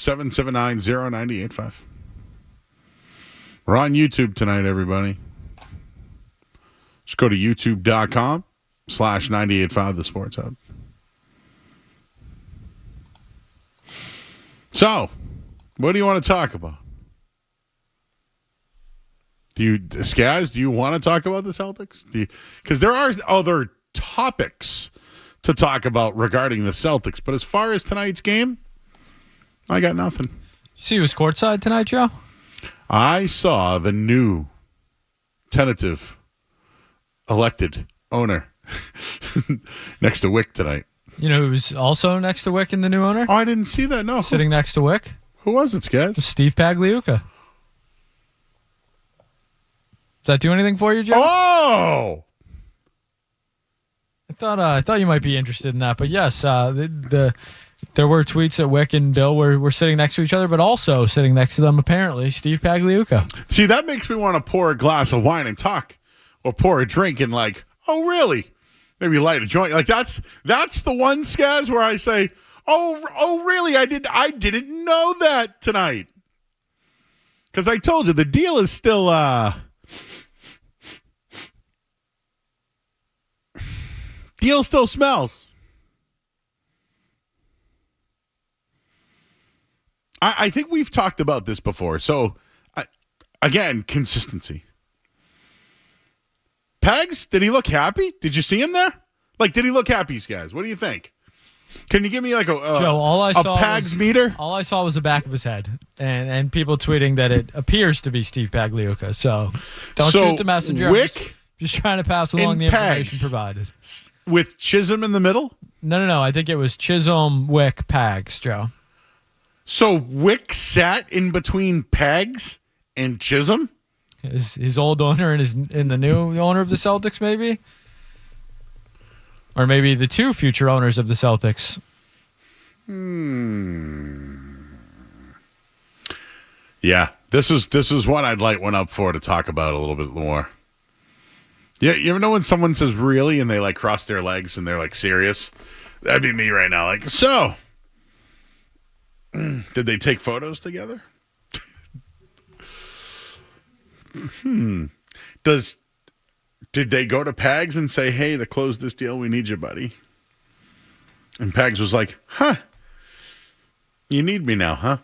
779-0985. We're on YouTube tonight, everybody. Just go to youtube.com/985 The Sports Hub. So, what do you want to talk about? Skaz, do you want to talk about the Celtics? Because there are other topics to talk about regarding the Celtics, but as far as tonight's game, I got nothing. See who was courtside tonight, Joe? I saw the new tentative elected owner next to Wick tonight. You know who's also next to Wick and the new owner? Oh, I didn't see that, no. Sitting next to Wick? Who was it, Skaz? Steve Pagliuca. Does that do anything for you, Joe? Oh! I thought you might be interested in that, but yes, there were tweets that Wick and Bill were sitting next to each other, but also sitting next to them, apparently, Steve Pagliuca. See, that makes me want to pour a glass of wine and talk, or pour a drink and like, oh, really? Maybe light a joint. Like that's the one, Skaz, where I say, oh, really? I didn't know that tonight. Because I told you the deal is still deal still smells. I think we've talked about this before. So, again, consistency. Pegs, did he look happy? Did you see him there? Like, did he look happy, guys? What do you think? Can you give me like a Joe, all I saw Pags meter? All I saw was the back of his head, and people tweeting that it appears to be Steve Pagliuca. So don't shoot the messenger. Wick, just trying to pass along the information provided. With Chisholm in the middle? No. I think it was Chisholm, Wick, Pags, Joe. So Wick sat in between Pags and Chisholm? His old owner and the new owner of the Celtics, maybe? Or maybe the two future owners of the Celtics. Yeah, this is one I'd light one up for to talk about a little bit more. Yeah, you ever know when someone says really and they like cross their legs and they're like serious? That'd be me right now. Like, so, did they take photos together? Did they go to Pags and say, hey, to close this deal, we need you, buddy? And Pags was like, huh, you need me now, huh?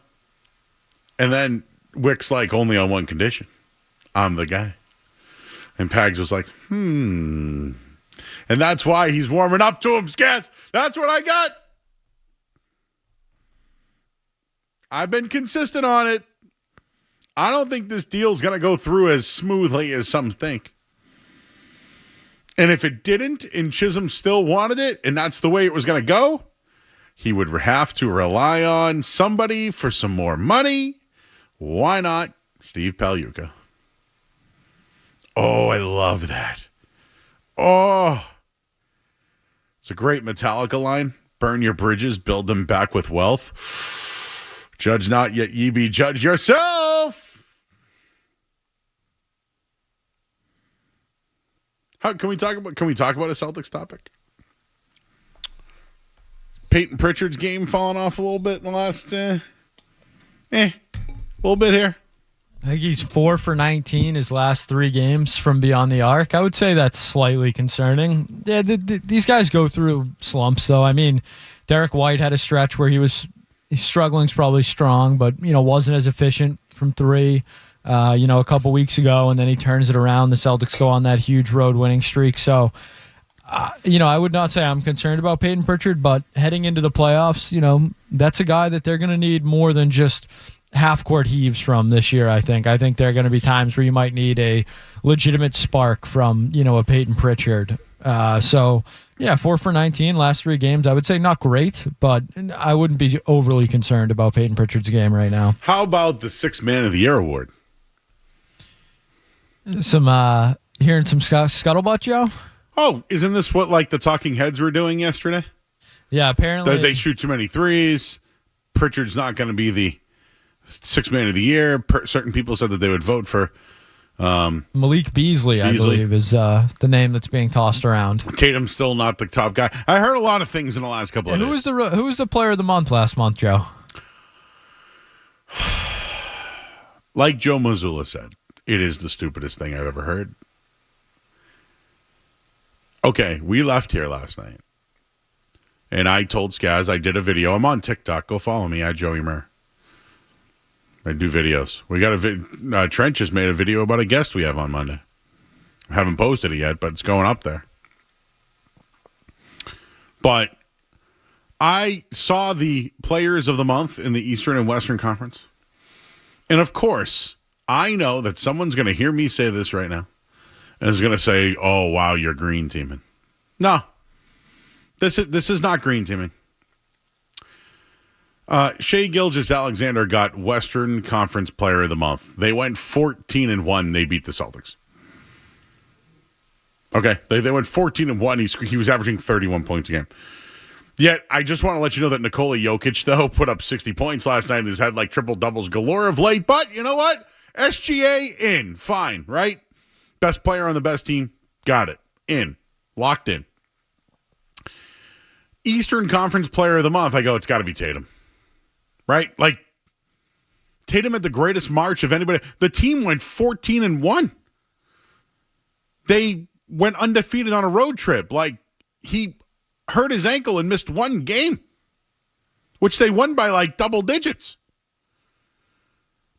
And then Wick's like, only on one condition. I'm the guy. And Pags was like, And that's why he's warming up to him, Scats. That's what I got. I've been consistent on it. I don't think this deal's going to go through as smoothly as some think. And if it didn't, and Chisholm still wanted it, and that's the way it was going to go, he would have to rely on somebody for some more money. Why not Steve Pagliuca? Oh, I love that. Oh, it's a great Metallica line. Burn your bridges, build them back with wealth. Judge not, yet ye be judged yourself. Can we talk about a Celtics topic? Peyton Pritchard's game falling off a little bit in the last a little bit here. I think he's 4 for 19 his last 3 games from beyond the arc. I would say that's slightly concerning. Yeah, these guys go through slumps, though. I mean, Derek White had a stretch where he's struggling's probably strong, but wasn't as efficient from 3. A couple weeks ago, and then he turns it around. The Celtics go on that huge road winning streak. So, I would not say I'm concerned about Peyton Pritchard, but heading into the playoffs, that's a guy that they're going to need more than just half-court heaves from this year, I think. I think there are going to be times where you might need a legitimate spark from, a Peyton Pritchard. 4 for 19, last 3 games. I would say not great, but I wouldn't be overly concerned about Peyton Pritchard's game right now. How about the 6th Man of the Year award? Hearing some scuttlebutt, Joe? Oh, isn't this what like the talking heads were doing yesterday? Yeah, apparently. They shoot too many threes. Pritchard's not going to be the 6th Man of the Year. Certain people said that they would vote for Malik Beasley, I believe, is the name that's being tossed around. Tatum's still not the top guy. I heard a lot of things in the last couple of days. Who was the player of the month last month, Joe? like Joe Mazzulla said, it is the stupidest thing I've ever heard. Okay, we left here last night. And I told Skaz, I did a video. I'm on TikTok. Go follow me at Joey Murr. I do videos. We got Trench has made a video about a guest we have on Monday. I haven't posted it yet, but it's going up there. But I saw the players of the month in the Eastern and Western Conference. And of course, I know that someone's going to hear me say this right now. And is going to say, oh, wow, you're green teaming. No. This is not green teaming. Shai Gilgeous-Alexander got Western Conference Player of the Month. They went 14-1. They beat the Celtics. Okay, they went 14-1. He was averaging 31 points a game. Yet, I just want to let you know that Nikola Jokic, though, put up 60 points last night and has had like triple-doubles galore of late. But you know what? SGA in. Fine, right? Best player on the best team. Got it. In. Locked in. Eastern Conference Player of the Month. I go, it's got to be Tatum. Right? Like, Tatum had the greatest March of anybody. The team went 14-1. They went undefeated on a road trip. Like, he hurt his ankle and missed one game, which they won by like double digits.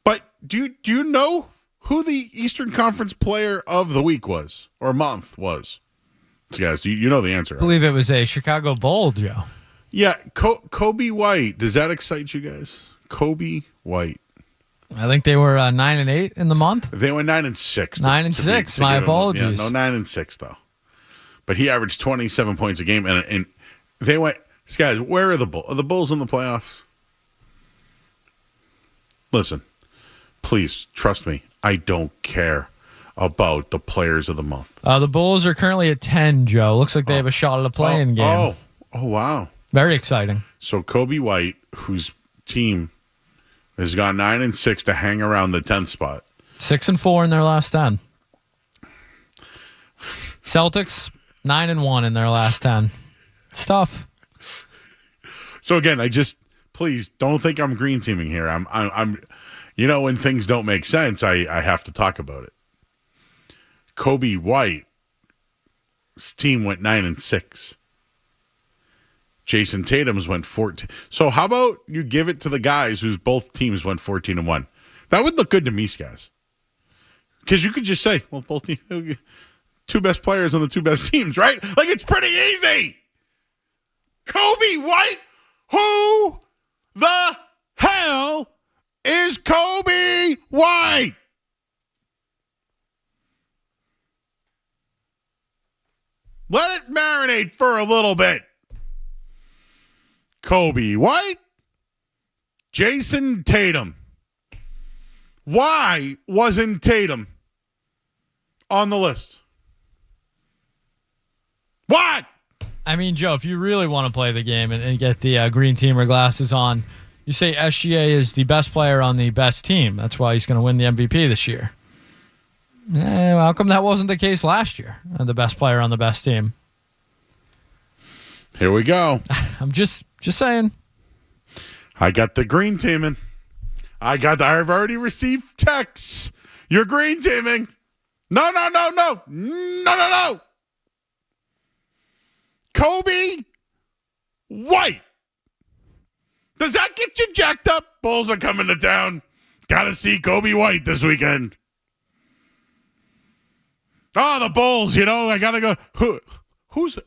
But do you know who the Eastern Conference Player of the Week was or month was? So guys, you know the answer. I believe it was a Chicago Bull, Joe. Yeah, Kobe White. Does that excite you guys? Kobe White. I think they were 9-8 in the month. They went 9-6. 9-6. My apologies. Yeah, no, 9-6 though. But he averaged 27 points a game, and they went. Guys, where are the Bulls? Are the Bulls in the playoffs? Listen, please trust me. I don't care about the players of the month. The Bulls are currently at 10, Joe. Looks like they have a shot at a play-in game. Oh, wow. Very exciting. So Kobe White, whose team has gone 9-6 to hang around the 10th spot. 6-4 in their last 10. Celtics 9-1 in their last 10. It's tough. So again, please don't think I'm green teaming here. I'm when things don't make sense, I have to talk about it. Kobe White's team went 9-6. Jason Tatum's went 14. So how about you give it to the guys whose both teams went 14-1? That would look good to me, guys. Because you could just say, well, both teams, two best players on the two best teams, right? Like, it's pretty easy. Kobe White? Who the hell is Kobe White? Let it marinate for a little bit. Kobe White, Jason Tatum. Why wasn't Tatum on the list? What? I mean, Joe, if you really want to play the game and get the green teamer glasses on, you say SGA is the best player on the best team. That's why he's going to win the MVP this year. How come that wasn't the case last year? The best player on the best team. Here we go. I'm just saying. I got the green teaming. I've already received texts. You're green teaming. No. Kobe White. Does that get you jacked up? Bulls are coming to town. Gotta see Kobe White this weekend. Oh, the Bulls, I gotta go. Who's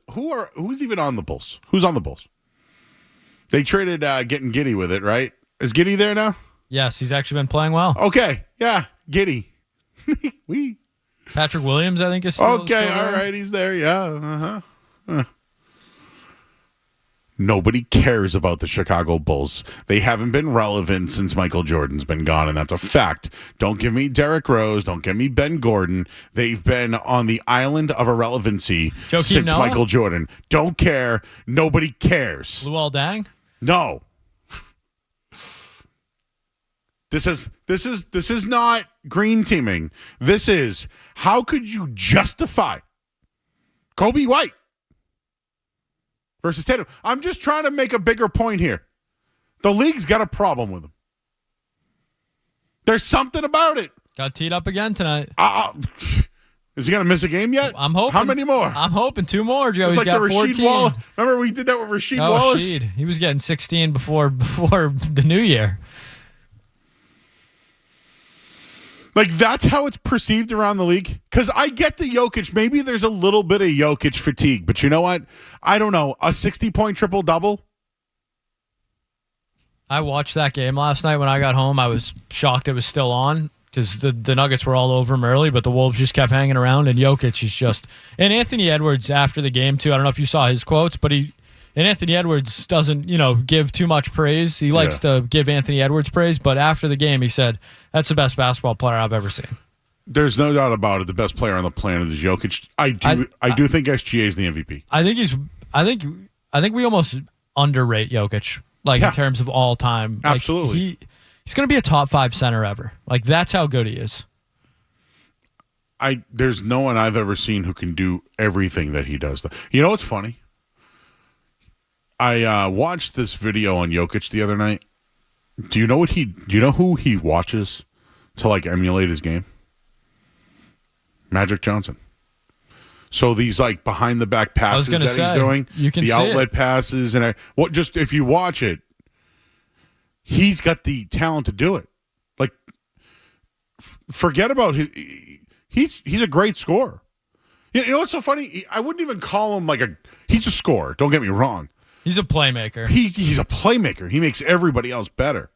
even on the Bulls? Who's on the Bulls? They traded getting Giddey with it, right? Is Giddey there now? Yes, he's actually been playing well. Okay, yeah, Giddey. Patrick Williams, I think, is still there. All right, he's there. Yeah. Nobody cares about the Chicago Bulls. They haven't been relevant since Michael Jordan's been gone, and that's a fact. Don't give me Derrick Rose. Don't give me Ben Gordon. They've been on the island of irrelevancy since Noah? Michael Jordan. Don't care. Nobody cares. Luol Deng? No. This is not green teaming. This is, how could you justify Kobe White versus Tatum? I'm just trying to make a bigger point here. The league's got a problem with him. There's something about it. Got teed up again tonight. Is he going to miss a game yet? I'm hoping. How many more? I'm hoping 2 more, Joe. It's He's like got the 14. Wallace. Remember we did that with Rasheed Wallace? Rasheed. He was getting 16 before the new year. Like, that's how it's perceived around the league? Because I get the Jokic. Maybe there's a little bit of Jokic fatigue. But you know what? I don't know. A 60-point triple-double? I watched that game last night when I got home. I was shocked it was still on because the Nuggets were all over him early, but the Wolves just kept hanging around, and Jokic is just... And Anthony Edwards, after the game, too, I don't know if you saw his quotes, but Anthony Edwards doesn't, give too much praise. He likes to give Anthony Edwards praise, but after the game, he said, that's the best basketball player I've ever seen. There's no doubt about it. The best player on the planet is Jokic. I do think SGA is the MVP. I think we almost underrate Jokic, in terms of all time. Absolutely. He's going to be a top 5 center ever. That's how good he is. There's no one I've ever seen who can do everything that he does. You know what's funny? I watched this video on Jokic the other night. Do you know who he watches to emulate his game? Magic Johnson. So these behind the back passes that he's doing, you can the outlet passes, and just if you watch it, he's got the talent to do it. Forget about he's a great scorer. You know what's so funny? I wouldn't even call him he's a scorer. Don't get me wrong. He's a playmaker. He's a playmaker. He makes everybody else better.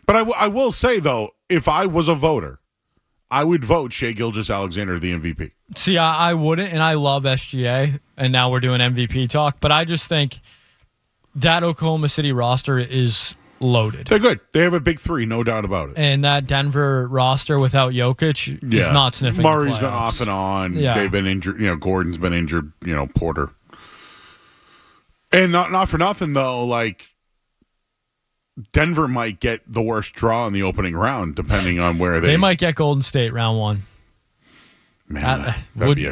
But I will say, though, if I was a voter, I would vote Shai Gilgeous-Alexander the MVP. See, I wouldn't, and I love SGA, and now we're doing MVP talk, but I just think that Oklahoma City roster is loaded. They're good. They have a big 3, no doubt about it. And that Denver roster without Jokic is not sniffing Murray's the been playoffs. off and on. Yeah. They've been injured. Gordon's been injured. Porter. And not for nothing, though, Denver might get the worst draw in the opening round, depending on where they... They might get Golden State round 1. Man, that'd be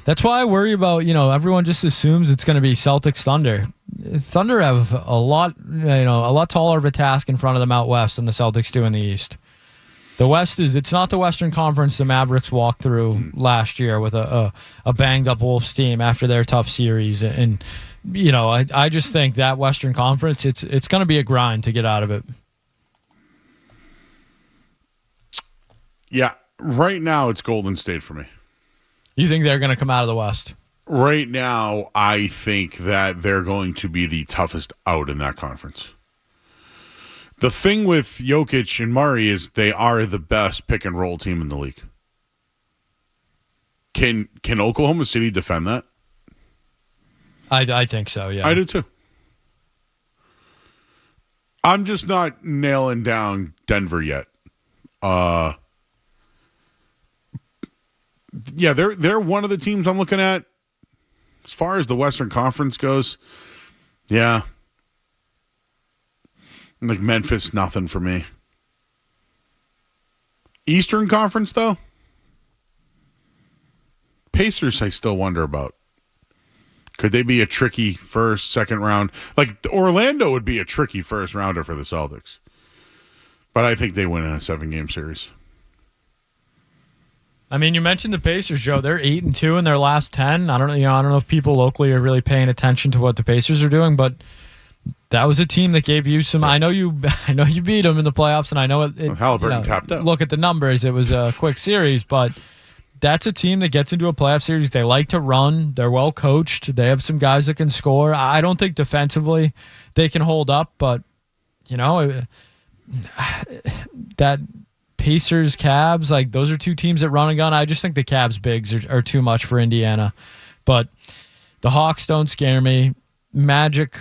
That's why I worry about, everyone just assumes it's going to be Celtics Thunder. Thunder have a lot taller of a task in front of them out west than the Celtics do in the East. The West it's not the Western Conference the Mavericks walked through last year with a banged up Wolves team after their tough series. And I just think that Western Conference, it's going to be a grind to get out of it. Yeah, right now it's Golden State for me. You think they're going to come out of the West? Right now, I think that they're going to be the toughest out in that conference. The thing with Jokic and Murray is they are the best pick and roll team in the league. Can Oklahoma City defend that? I think so, yeah. I do too. I'm just not nailing down Denver yet. Yeah, they're one of the teams I'm looking at. As far as the Western Conference goes, yeah. Memphis, nothing for me. Eastern Conference, though? Pacers, I still wonder about. Could they be a tricky first, second round? Orlando would be a tricky first rounder for the Celtics. But I think they win in a 7-game series. I mean, you mentioned the Pacers, Joe. They're 8-2 in their last 10. I don't know if people locally are really paying attention to what the Pacers are doing, but that was a team that gave you some. I know you beat them in the playoffs, and I know it. Halliburton tapped out. Look at the numbers; it was a quick series, but that's a team that gets into a playoff series. They like to run. They're well coached. They have some guys that can score. I don't think defensively they can hold up, but that Pacers, Cavs, those are two teams that run and gun. I just think the Cavs bigs are too much for Indiana, but the Hawks don't scare me. Magic,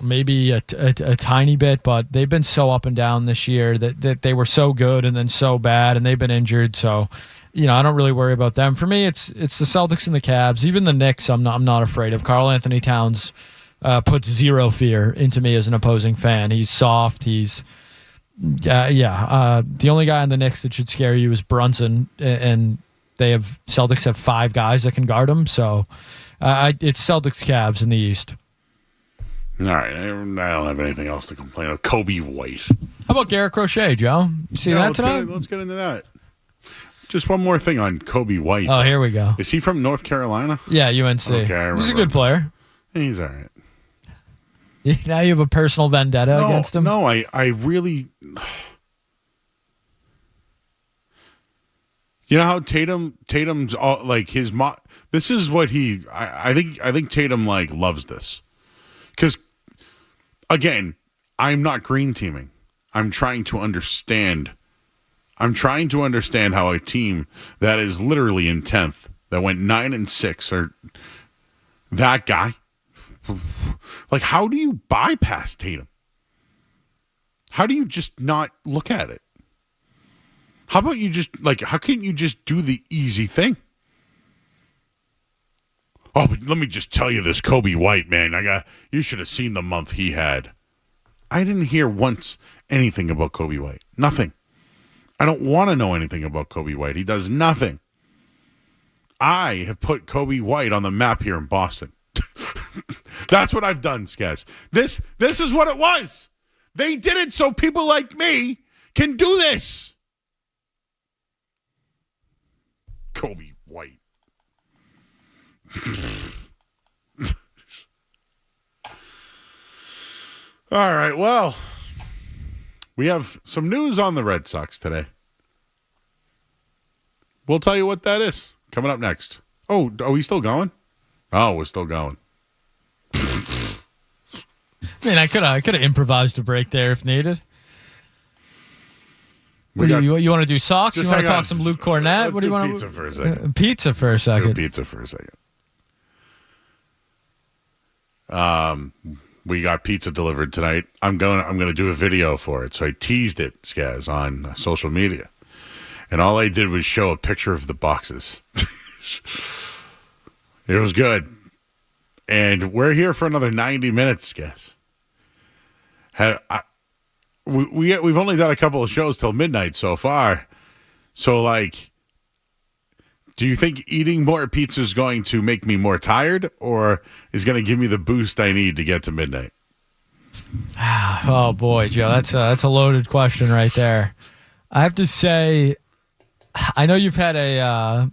maybe a tiny bit, but they've been so up and down this year that they were so good and then so bad, and they've been injured. So, I don't really worry about them. For me, it's the Celtics and the Cavs. Even the Knicks, I'm not afraid of. Karl Anthony Towns puts zero fear into me as an opposing fan. He's soft. He's the only guy on the Knicks that should scare you is Brunson, and Celtics have 5 guys that can guard him. So it's Celtics Cavs in the East. All right, I don't have anything else to complain of. Kobe White. How about Garrett Crochet, Joe? See that tonight? Let's get into that. Just one more thing on Kobe White. Oh, here we go. Is he from North Carolina? Yeah, UNC. Okay, He's a good player. He's all right. Now you have a personal vendetta against him? No, I really... You know how Tatum's all, like his this is what I think Tatum like loves this. Cuz again, I'm not green teaming. I'm trying to understand how a team that is literally in 10th, that went 9-6, or that guy, like, how do you bypass Tatum? How do you just not look at it? How about you just, like, how can't you just do the easy thing? Oh, but let me just tell you this Kobe White, man. You should have seen the month he had. I didn't hear once anything about Kobe White. Nothing. I don't want to know anything about Kobe White. He does nothing. I have put Kobe White on the map here in Boston. That's what I've done, Skaz. This is what it was. They did it so people like me can do this. Kobe White. All right, well, we have some news on the Red Sox today. We'll tell you what that is coming up next. Oh, are we still going? Oh, we're still going. I mean, I could have improvised a break there if needed. You want to do socks? You want to talk some Luke Cornett? Let's what do you want pizza for a second. Pizza for a second. Pizza for a second. We got pizza delivered tonight. I'm gonna do a video for it. So I teased it, Skaz, on social media, and all I did was show a picture of the boxes. It was good, and we're here for another 90 minutes, Skaz. We've only done a couple of shows till midnight so far. So, like, do you think eating more pizza is going to make me more tired, or is going to give me the boost I need to get to midnight? Oh boy, Joe, that's a loaded question right there. I have to say, I know you've had I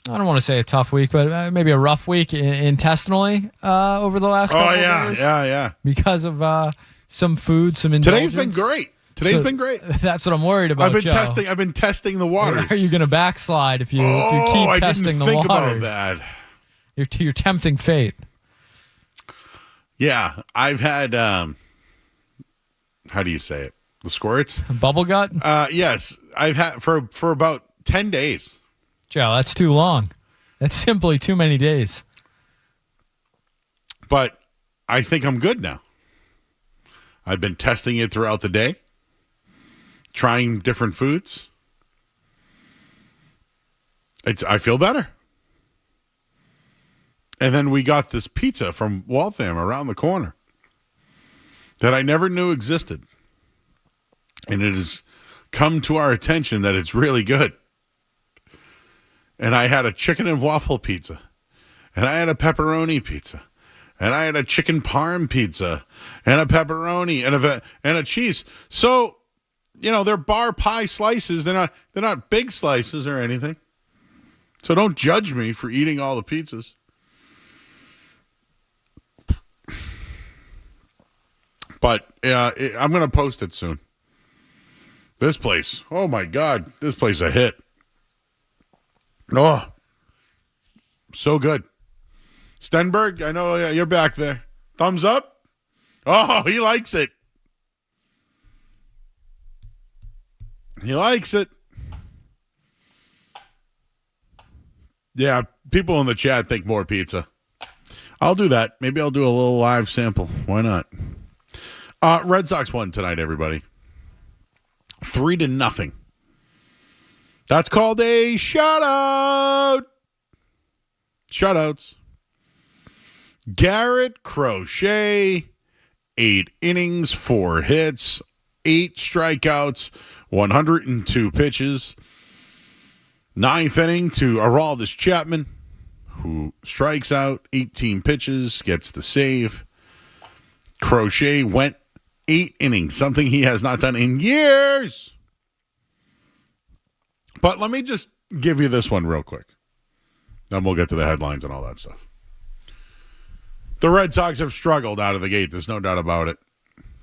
don't want to say a tough week, but maybe a rough week intestinally over the last couple of days. Yeah. Because of some food, some indulgence. Today's been great. That's what I'm worried about. I've been testing the waters. Are you going to backslide if you keep testing the waters? I didn't think about that. You're tempting fate. Yeah, I've had how do you say it? The squirts? Bubble gut? Yes, I've had for about 10 days. Joe, that's too long. That's simply too many days. But I think I'm good now. I've been testing it throughout the day, trying different foods. I feel better. And then we got this pizza from Waltham around the corner that I never knew existed. And it has come to our attention that it's really good. And I had a chicken and waffle pizza. And I had a pepperoni pizza. And I had a chicken parm pizza. And a pepperoni and a cheese. So, you know, they're bar pie slices. They're not big slices or anything. So don't judge me for eating all the pizzas. But I'm going to post it soon. This place, oh my God, this place a hit. Oh, so good. Stenberg, I know you're back there. Thumbs up? Oh, he likes it. He likes it. Yeah, people in the chat think more pizza. I'll do that. Maybe I'll do a little live sample. Why not? Red Sox won tonight, everybody. 3-0. That's called a shutout. Shutouts. Garrett Crochet, 8 innings, 4 hits, 8 strikeouts, 102 pitches. 9th inning to Aroldis Chapman, who strikes out, 18 pitches, gets the save. Crochet went 8 innings, something he has not done in years. But let me just give you this one real quick. Then we'll get to the headlines and all that stuff. The Red Sox have struggled out of the gate. There's no doubt about it.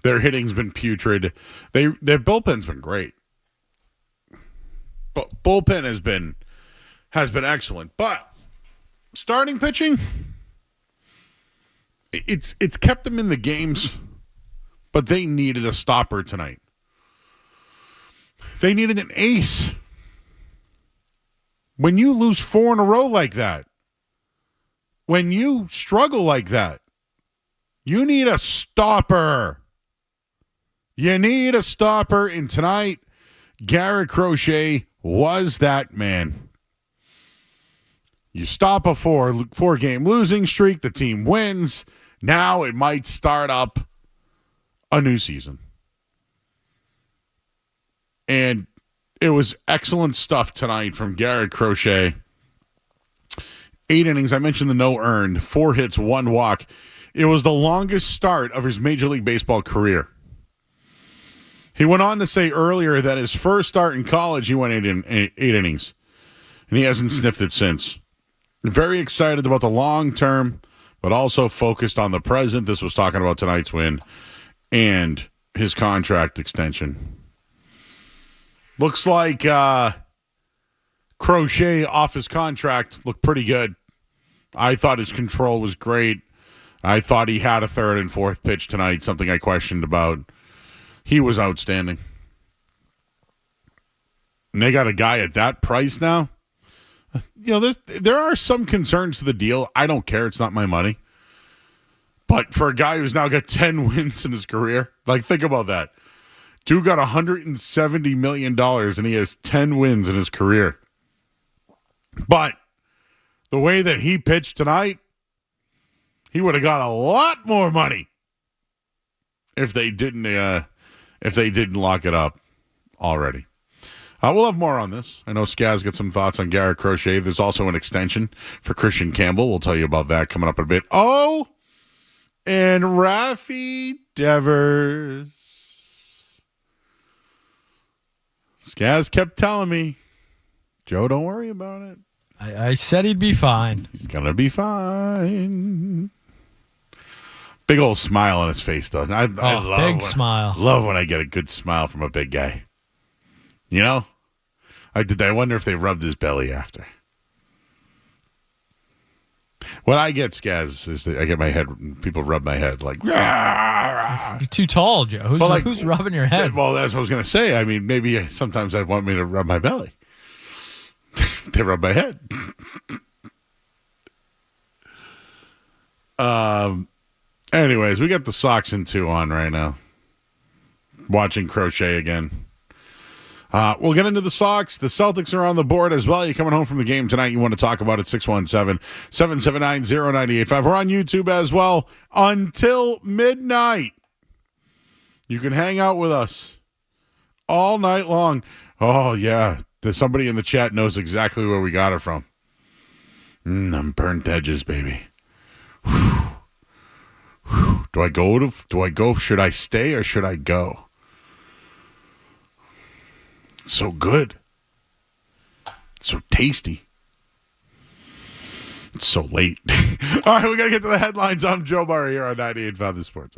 Their hitting's been putrid. Their bullpen's been great. But bullpen has been excellent. But starting pitching, it's kept them in the games, but they needed a stopper tonight. They needed an ace. When you lose 4 in a row like that, when you struggle like that, you need a stopper. You need a stopper, and tonight, Garrett Crochet was that man. You stop a four-game losing streak, the team wins. Now it might start up a new season. And it was excellent stuff tonight from Garrett Crochet. 8 innings. I mentioned the no earned. 4 hits, 1 walk. It was the longest start of his Major League Baseball career. He went on to say earlier that his first start in college, he went 8 innings. And he hasn't sniffed it since. Very excited about the long term, but also focused on the present. This was talking about tonight's win and his contract extension. Looks like Crochet off his contract looked pretty good. I thought his control was great. I thought he had a 3rd and 4th pitch tonight, something I questioned about. He was outstanding. And they got a guy at that price now. You know, there are some concerns to the deal. I don't care. It's not my money. But for a guy who's now got 10 wins in his career, like, think about that. Dude got $170 million, and he has 10 wins in his career. But the way that he pitched tonight, he would have got a lot more money if they didn't lock it up already. We'll have more on this. I know Skaz got some thoughts on Garrett Crochet. There's also an extension for Christian Campbell. We'll tell you about that coming up in a bit. Oh, and Rafi Devers. Skaz kept telling me, Joe, don't worry about it. I said he'd be fine. He's going to be fine. Big old smile on his face, though. I love big smile. Love when I get a good smile from a big guy. You know? I wonder if they rubbed his belly after. What I get, Skaz, is that I get my head, people rub my head like, You're too tall, Joe. Who's rubbing your head? Well, that's what I was going to say. I mean, maybe sometimes I'd want me to rub my belly. They rub my head. Anyways, we got the Sox in 2 on right now. Watching Crochet again. We'll get into the Sox. The Celtics are on the board as well. You're coming home from the game tonight. You want to talk about it, 617-779-0985. We're on YouTube as well until midnight. You can hang out with us all night long. Oh, yeah. Somebody in the chat knows exactly where we got it from. Them burnt edges, baby. Whew. Whew. Do I go? Should I stay or should I go? It's so good. It's so tasty. It's so late. All right, we got to get to the headlines. I'm Joe Murray here on 98.5 The Sports.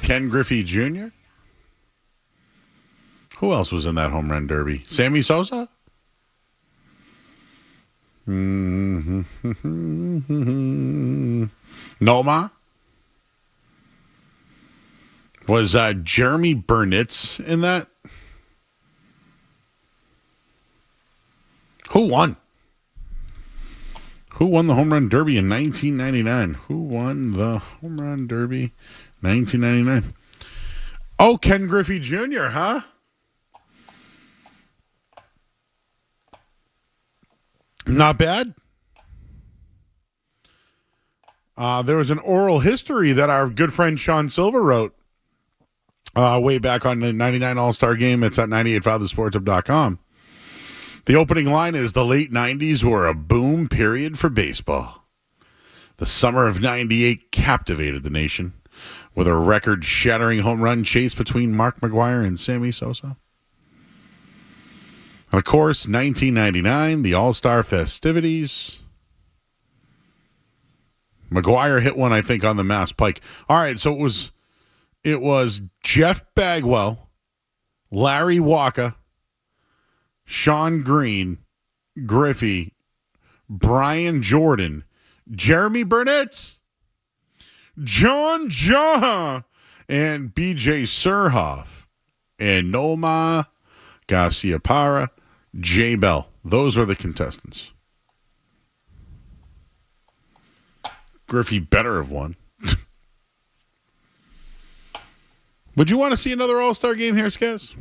Ken Griffey Jr.? Who else was in that home run derby? Sammy Sosa? Noma? Was Jeremy Burnitz in that? Who won? Who won the home run derby in 1999? Who won the home run derby 1999? Oh, Ken Griffey Jr., huh? Not bad. There was an oral history that our good friend Sean Silver wrote way back on the 99 All-Star Game. It's at 98fathersportsup.com. The opening line is, the late 90s were a boom period for baseball. The summer of 98 captivated the nation with a record-shattering home run chase between Mark McGwire and Sammy Sosa. And of course, 1999, the All-Star festivities. McGwire hit one, I think, on the Mass Pike. All right, so it was Jeff Bagwell, Larry Walker, Sean Green, Griffey, Brian Jordan, Jeremy Burnett, John Jaha, and B.J. Surhoff, and Noma Garcia-Parra, Jay Bell. Those were the contestants. Griffey better have won. Would you want to see another All-Star game here, Skaz?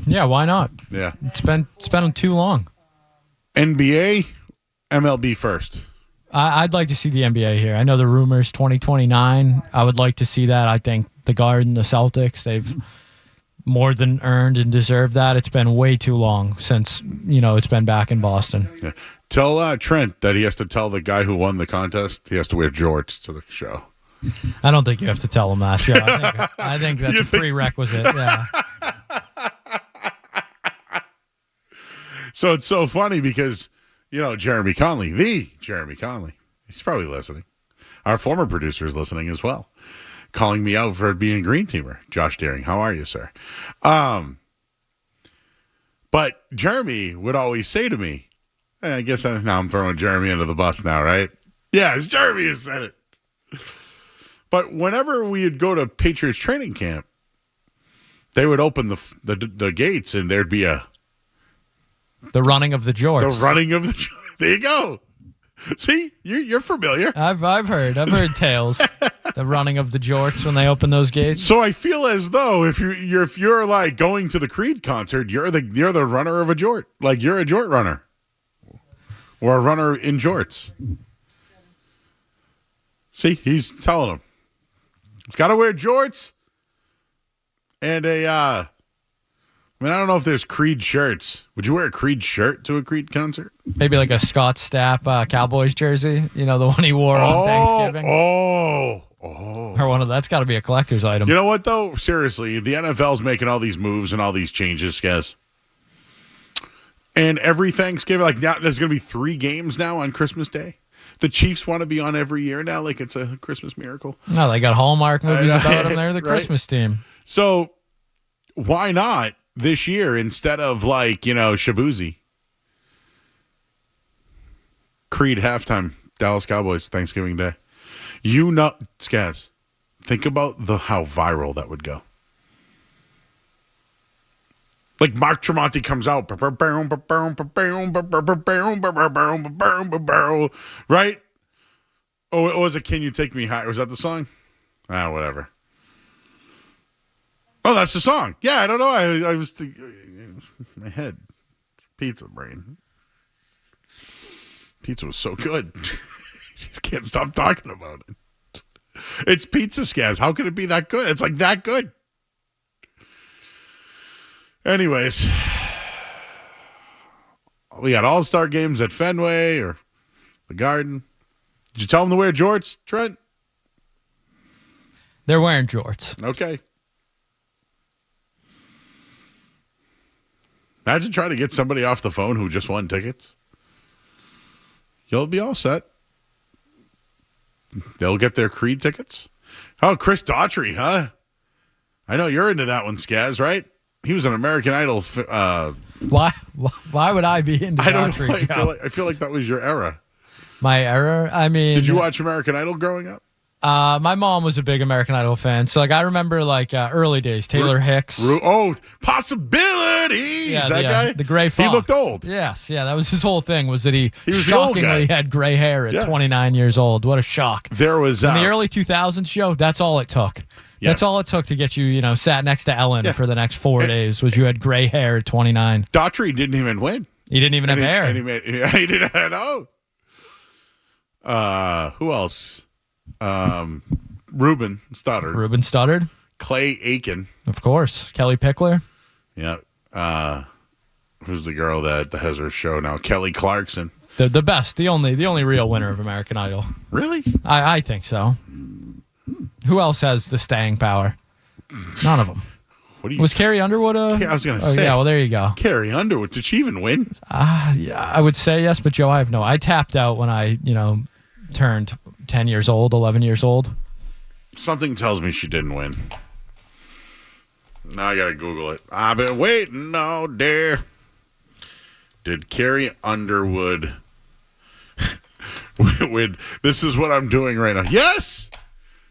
Yeah, why not? Yeah. It's been too long. NBA, MLB first. I'd like to see the NBA here. I know the rumors 2029. I would like to see that. I think the Garden, the Celtics, they've more than earned and deserved that. It's been way too long since, it's been back in Boston. Yeah. Tell Trent that he has to tell the guy who won the contest he has to wear jorts to the show. I don't think you have to tell him that, Joe. I think that's a prerequisite. Yeah. So it's so funny because, Jeremy Conley, the Jeremy Conley, he's probably listening. Our former producer is listening as well, calling me out for being a green teamer. Josh Deering, how are you, sir? But Jeremy would always say to me, I guess now I'm throwing Jeremy under the bus now, right? Yeah, it's Jeremy who said it. But whenever we'd go to Patriots training camp, they would open the gates and there'd be the running of the jorts. The running of the there you go. See, you're familiar. I've heard tales. The running of the jorts when they open those gates. So I feel as though if you're like going to the Creed concert, you're the runner of a jort. Like you're a jort runner. Or a runner in jorts. See, he's telling him. He's got to wear jorts and I don't know if there's Creed shirts. Would you wear a Creed shirt to a Creed concert? Maybe like a Scott Stapp Cowboys jersey. The one he wore on Thanksgiving. Or one of that's got to be a collector's item. You know what, though? Seriously, the NFL's making all these moves and all these changes, guys. And every Thanksgiving, like now, there's going to be 3 games now on Christmas Day. The Chiefs want to be on every year now, like it's a Christmas miracle. No, they got Hallmark movies about them. They're the right? Christmas team. So why not this year instead of like, Shabuzi? Creed halftime, Dallas Cowboys, Thanksgiving Day. Skaz, think about how viral that would go. Like Mark Tremonti comes out, right? Oh, was it Can You Take Me High? Was that the song? Whatever. Oh, that's the song. Yeah, I don't know. I was thinking, my head, pizza brain. Pizza was so good. Can't stop talking about it. It's pizza, Skaz. How could it be that good? It's like that good. Anyways, we got all-star games at Fenway or the Garden. Did you tell them to wear jorts, Trent? They're wearing jorts. Okay. Imagine trying to get somebody off the phone who just won tickets. You'll be all set. they'll get their Creed tickets. Oh, Chris Daughtry, huh? I know you're into that one, Skaz, right? He was an American Idol. Why would I be into I don't know. Daughtry? I feel like that was your era. My era? I mean... Did you watch American Idol growing up? My mom was a big American Idol fan. So, I remember, early days. Taylor Hicks. Possibilities! Yeah, that guy? The gray fox. He looked old. Yes, yeah. That was his whole thing, was that he was the old shockingly guy. had gray hair at 29 years old. What a shock. There was... In the early 2000s show, that's all it took. Yes. That's all it took to get you, sat next to Ellen for the next 4 days, was you had gray hair at 29. Daughtry didn't even win. He didn't even have hair. And he didn't know. Who else? Ruben Studdard. Clay Aiken. Of course. Kelly Pickler. Yeah. Who's the girl that has her show now? Kelly Clarkson. The best. The only real winner of American Idol. Really? I think so. Who else has the staying power? None of them. Was Carrie Underwood a... Yeah, I was going to say. Yeah, well, there you go. Carrie Underwood. Did she even win? Yeah, I would say yes, but Joe, I tapped out when I, turned 10 years old, 11 years old. Something tells me she didn't win. Now I got to Google it. I've been waiting all day. Did Carrie Underwood win? This is what I'm doing right now. Yes!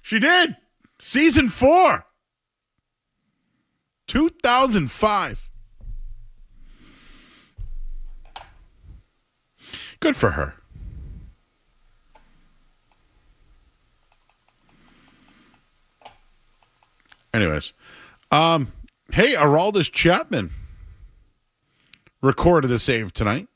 She did. Season 4. 2005. Good for her. Anyways. Hey, Aroldis Chapman recorded a save tonight.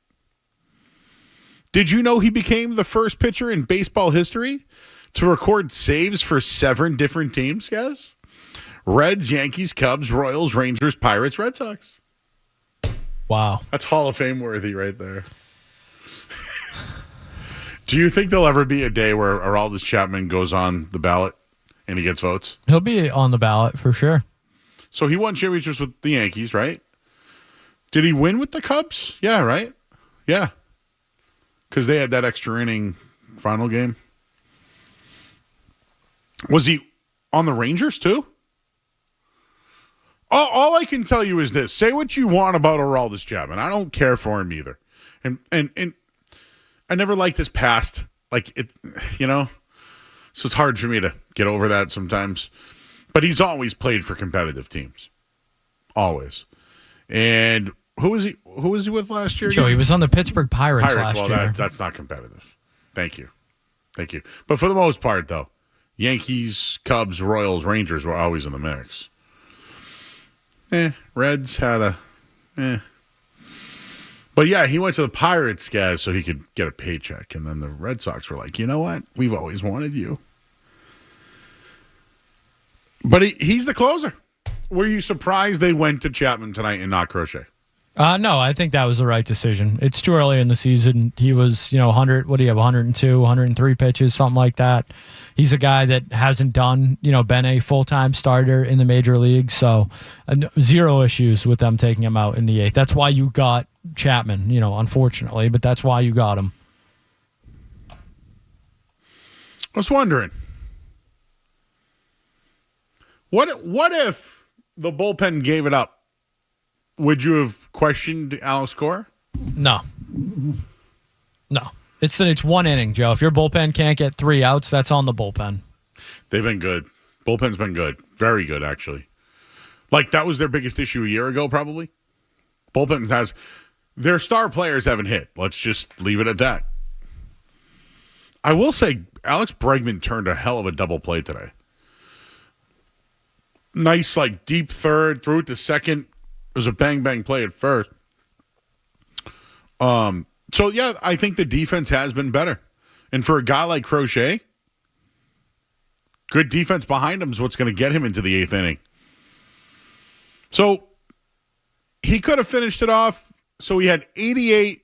Did you know he became the first pitcher in baseball history to record saves for 7 different teams, guys? Reds, Yankees, Cubs, Royals, Rangers, Pirates, Red Sox. Wow. That's Hall of Fame worthy right there. Do you think there'll ever be a day where Aroldis Chapman goes on the ballot and he gets votes? He'll be on the ballot for sure. So he won championships with the Yankees, right? Did he win with the Cubs? Yeah, right? Yeah. Because they had that extra inning final game. Was he on the Rangers too? All I can tell you is this. Say what you want about Aroldis Chapman. I don't care for him either. And I never liked his past. So it's hard for me to get over that sometimes. But he's always played for competitive teams. Always. And who was he with last year? Joe, he was on the Pittsburgh Pirates last year. Well, that's not competitive. Thank you. But for the most part, though, Yankees, Cubs, Royals, Rangers were always in the mix. Reds had But yeah, he went to the Pirates, guys, so he could get a paycheck. And then the Red Sox were like, you know what? We've always wanted you. But he's the closer. Were you surprised they went to Chapman tonight and not Crochet? No, I think that was the right decision. It's too early in the season. He was, 100, what do you have, 102, 103 pitches, something like that. He's a guy that hasn't been a full-time starter in the major leagues, so zero issues with them taking him out in the 8th. That's why you got Chapman, unfortunately, but that's why you got him. I was wondering, what if the bullpen gave it up? Would you have questioned Alex Cora? No. It's one inning, Joe. If your bullpen can't get 3 outs, that's on the bullpen. They've been good. Bullpen's been good. Very good, actually. That was their biggest issue a year ago, probably. Bullpen has... Their star players haven't hit. Let's just leave it at that. I will say, Alex Bregman turned a hell of a double play today. Nice, deep third, threw it to second. It was a bang-bang play at first. So, yeah, I think the defense has been better. And for a guy like Crochet, good defense behind him is what's going to get him into the 8th inning. So, he could have finished it off. So, he had 88,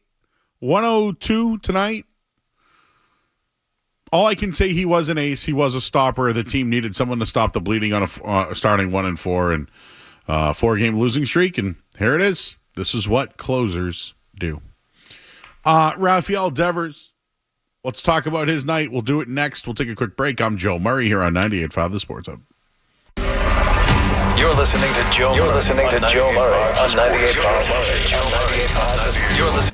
102 tonight. All I can say, he was an ace. He was a stopper. The team needed someone to stop the bleeding on a starting 1-4 and 4-game losing streak, and here it is. This is what closers do. Rafael Devers Let's talk about his night. We'll do it next. We'll take a quick break. I'm Joe Murray here on 98.5 The Sports Hub. You're listening to Joe Murray on 98.5. You're listening.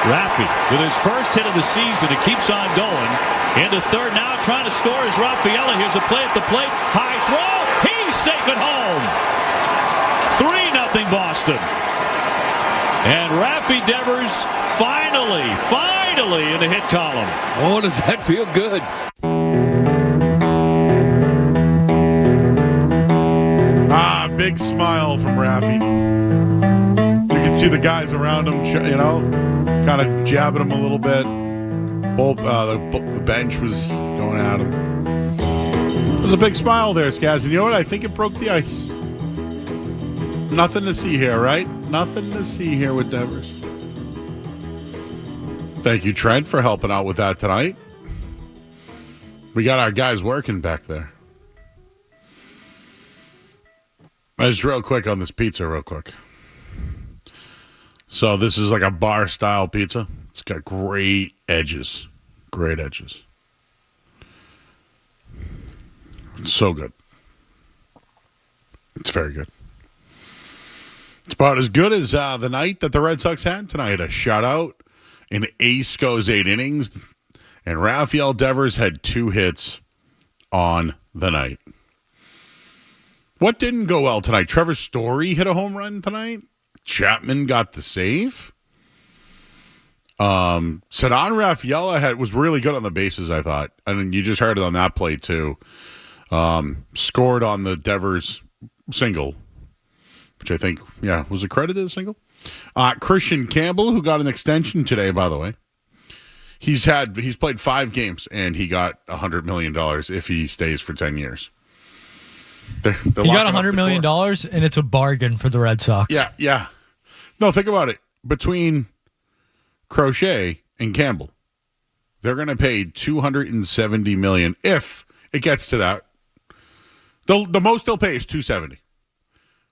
Raffy with his first hit of the season. It keeps on going. Into third now, trying to score is Raffaella. Here's a play at the plate. High throw. He's safe at home. 3-0 Boston. And Raffy Devers finally in the hit column. Oh, does that feel good? Big smile from Raffy. You can see the guys around him, kind of jabbing him a little bit. The bench was going at him. There's a big smile there, Skaz. And you know what? I think it broke the ice. Nothing to see here, right? Nothing to see here with Devers. Thank you, Trent, for helping out with that tonight. We got our guys working back there. Just real quick on this pizza, real quick. So this is like a bar-style pizza. It's got great edges. Great edges. It's so good. It's very good. It's about as good as the night that the Red Sox had tonight. A shutout. An ace goes 8 innings. And Rafael Devers had 2 hits on the night. What didn't go well tonight? Trevor Story hit a home run tonight. Chapman got the save. Ceddanne Rafaela was really good on the bases, I thought. And you just heard it on that play, too. Scored on the Devers single, which I think, was accredited as a single. Christian Campbell, who got an extension today, by the way. He's played 5 games, and he got $100 million if he stays for 10 years. He got $100 million, and it's a bargain for the Red Sox. Yeah. No, think about it. Between Crochet and Campbell, they're going to pay $270 million if it gets to that. The most they'll pay is $270.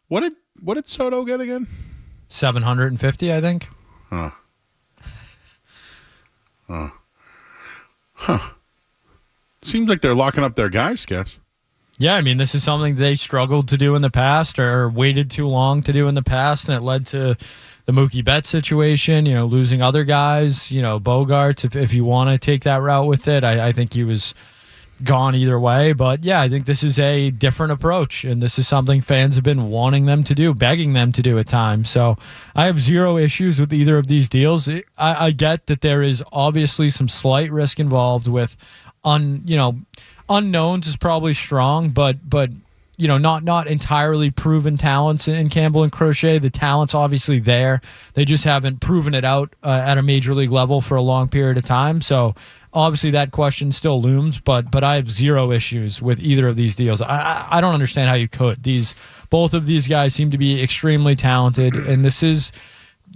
What did Soto get again? $750, I think. Seems like they're locking up their guys, Skess. Yeah, I mean, this is something they struggled to do in the past or waited too long to do in the past, and it led to the Mookie Betts situation, losing other guys, Bogarts, if you want to take that route with it. I think he was gone either way. But, yeah, I think this is a different approach, and this is something fans have been wanting them to do, begging them to do at times. So I have 0 issues with either of these deals. I get that there is obviously some slight risk involved with, unknowns is probably strong, but not entirely proven talents in Campbell and Crochet. The talent's obviously there. They just haven't proven it out at a major league level for a long period of time. So obviously that question still looms, but I have 0 issues with either of these deals. I don't understand how you could. Both of these guys seem to be extremely talented, and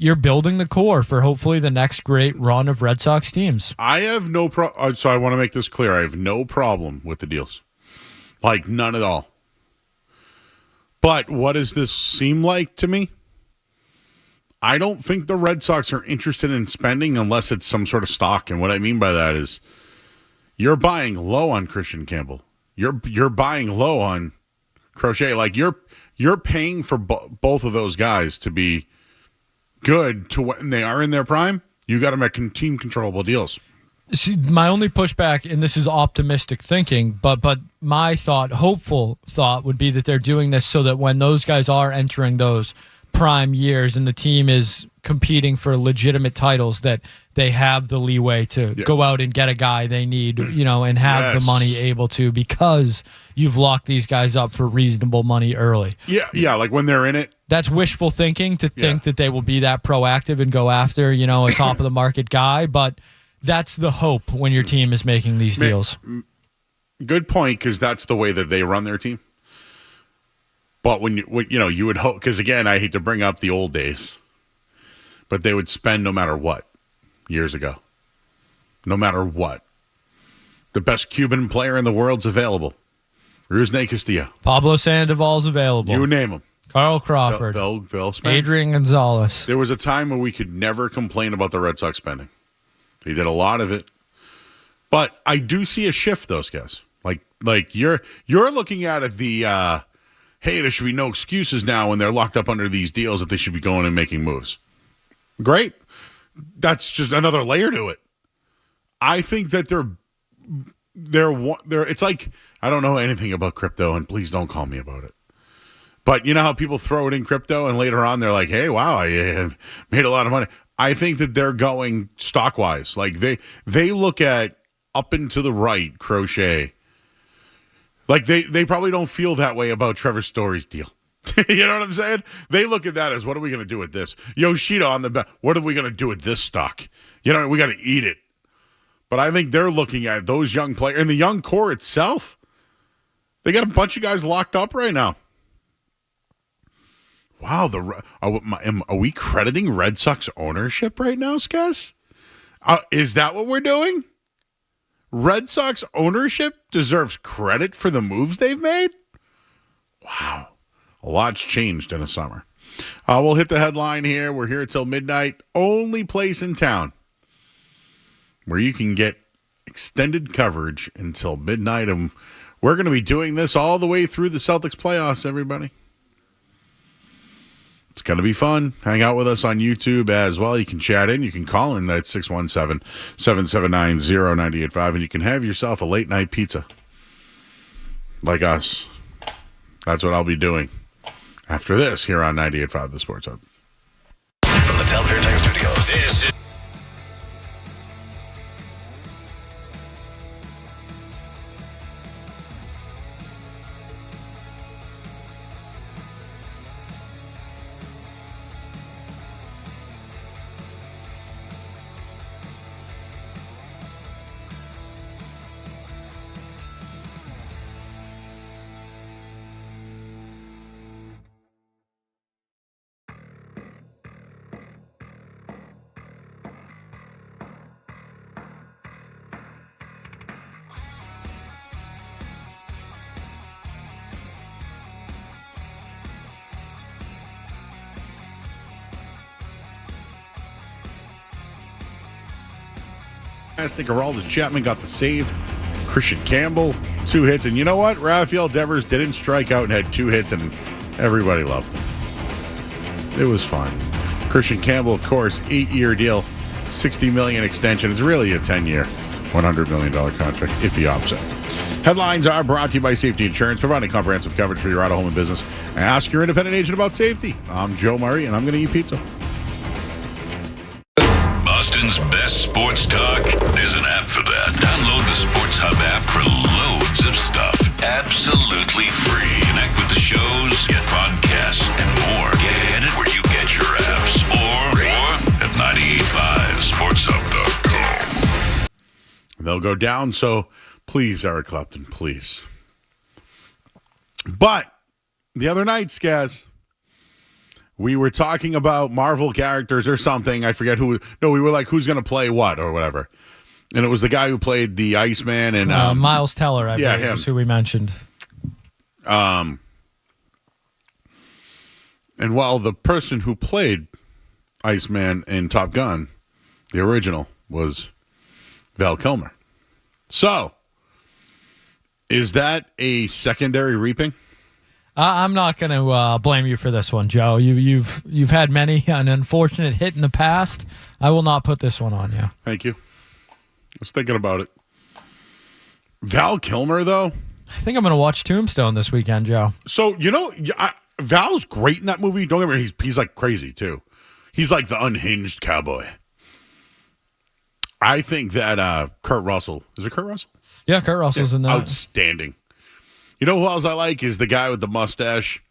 you're building the core for hopefully the next great run of Red Sox teams. I have no problem. So I want to make this clear. I have no problem with the deals. Like, none at all. But what does this seem like to me? I don't think the Red Sox are interested in spending unless it's some sort of stock. And what I mean by that is you're buying low on Christian Campbell. You're buying low on Crochet. Like, you're paying for both of those guys to be good to when they are in their prime. You got to make team controllable deals. See, my only pushback, and this is optimistic thinking, but my hopeful thought would be that they're doing this so that when those guys are entering those prime years and the team is competing for legitimate titles, that they have the leeway to go out and get a guy they need, and have the money able to, because you've locked these guys up for reasonable money early. Yeah, like when they're in it. That's wishful thinking to think that they will be that proactive and go after, a top of the market guy, but that's the hope when your team is making these deals. Good point, because that's the way that they run their team. But when you would hope, because again, I hate to bring up the old days, but they would spend no matter what years ago. No matter what. The best Cuban player in the world's available. Rusney Castillo. Pablo Sandoval's available. You name him. Carl Crawford. They'll spend. Adrian Gonzalez. There was a time when we could never complain about the Red Sox spending. They did a lot of it. But I do see a shift, those guys. Like you're looking at it hey, there should be no excuses now when they're locked up under these deals that they should be going and making moves. Great. that's just another layer to it. I think that they're it's like, I don't know anything about crypto, and please don't call me about it. But you know how people throw it in crypto and later on they're like, hey, wow, I made a lot of money. I think that they're going stock-wise. Like they look at up and to the right Crochet. Like they probably don't feel that way about Trevor Story's deal. You know what I'm saying? They look at that as, what are we going to do with this? Yoshida on the back, what are we going to do with this stock? You know, we got to eat it. But I think they're looking at those young players and the young core itself. They got a bunch of guys locked up right now. Wow, are we crediting Red Sox ownership right now, Skaz? Is that what we're doing? Red Sox ownership deserves credit for the moves they've made? Wow. A lot's changed in the summer. We'll hit the headline here. We're here till midnight. Only place in town where you can get extended coverage until midnight. And we're going to be doing this all the way through the Celtics playoffs, everybody. It's going to be fun. Hang out with us on YouTube as well. You can chat in. You can call in at 617-779-0985, and you can have yourself a late night pizza like us. That's what I'll be doing after this here on 98.5 The Sports Hub. From the Telfair Tech Studios, this is Aroldis Chapman got the save. Christian Campbell, 2 hits. And you know what? Rafael Devers didn't strike out and had 2 hits, and everybody loved him. It was fun. Christian Campbell, of course, 8-year deal, $60 million extension. It's really a 10-year, $100 million contract, if the opposite. Headlines are brought to you by Safety Insurance, providing comprehensive coverage for your auto, home, and business. Ask your independent agent about safety. I'm Joe Murray, and I'm going to eat pizza. Boston's best sports talk. There's an app for that. Download the Sports Hub app for loads of stuff. Absolutely free. Connect with the shows, get podcasts, and more. Get it where you get your apps. Or at 985sportshub.com. They'll go down, so please, Eric Clapton, please. But the other night, Skaz, we were talking about Marvel characters or something. I forget who. No, we were like, who's going to play what or whatever. And it was the guy who played the Iceman and Miles Teller, I believe, him. is who we mentioned. And while the person who played Iceman in Top Gun, the original, was Val Kilmer. So, is that a secondary reaping? I'm not going to blame you for this one, Joe. You've had an unfortunate hit in the past. I will not put this one on you. Thank you. I was thinking about it. Val Kilmer, though? I think I'm going to watch Tombstone this weekend, Joe. So, Val's great in that movie. Don't get me wrong, he's like crazy, too. He's like the unhinged cowboy. I think that Kurt Russell, is it Kurt Russell? Yeah, Kurt Russell's in that. Outstanding. You know who else I like is the guy with the mustache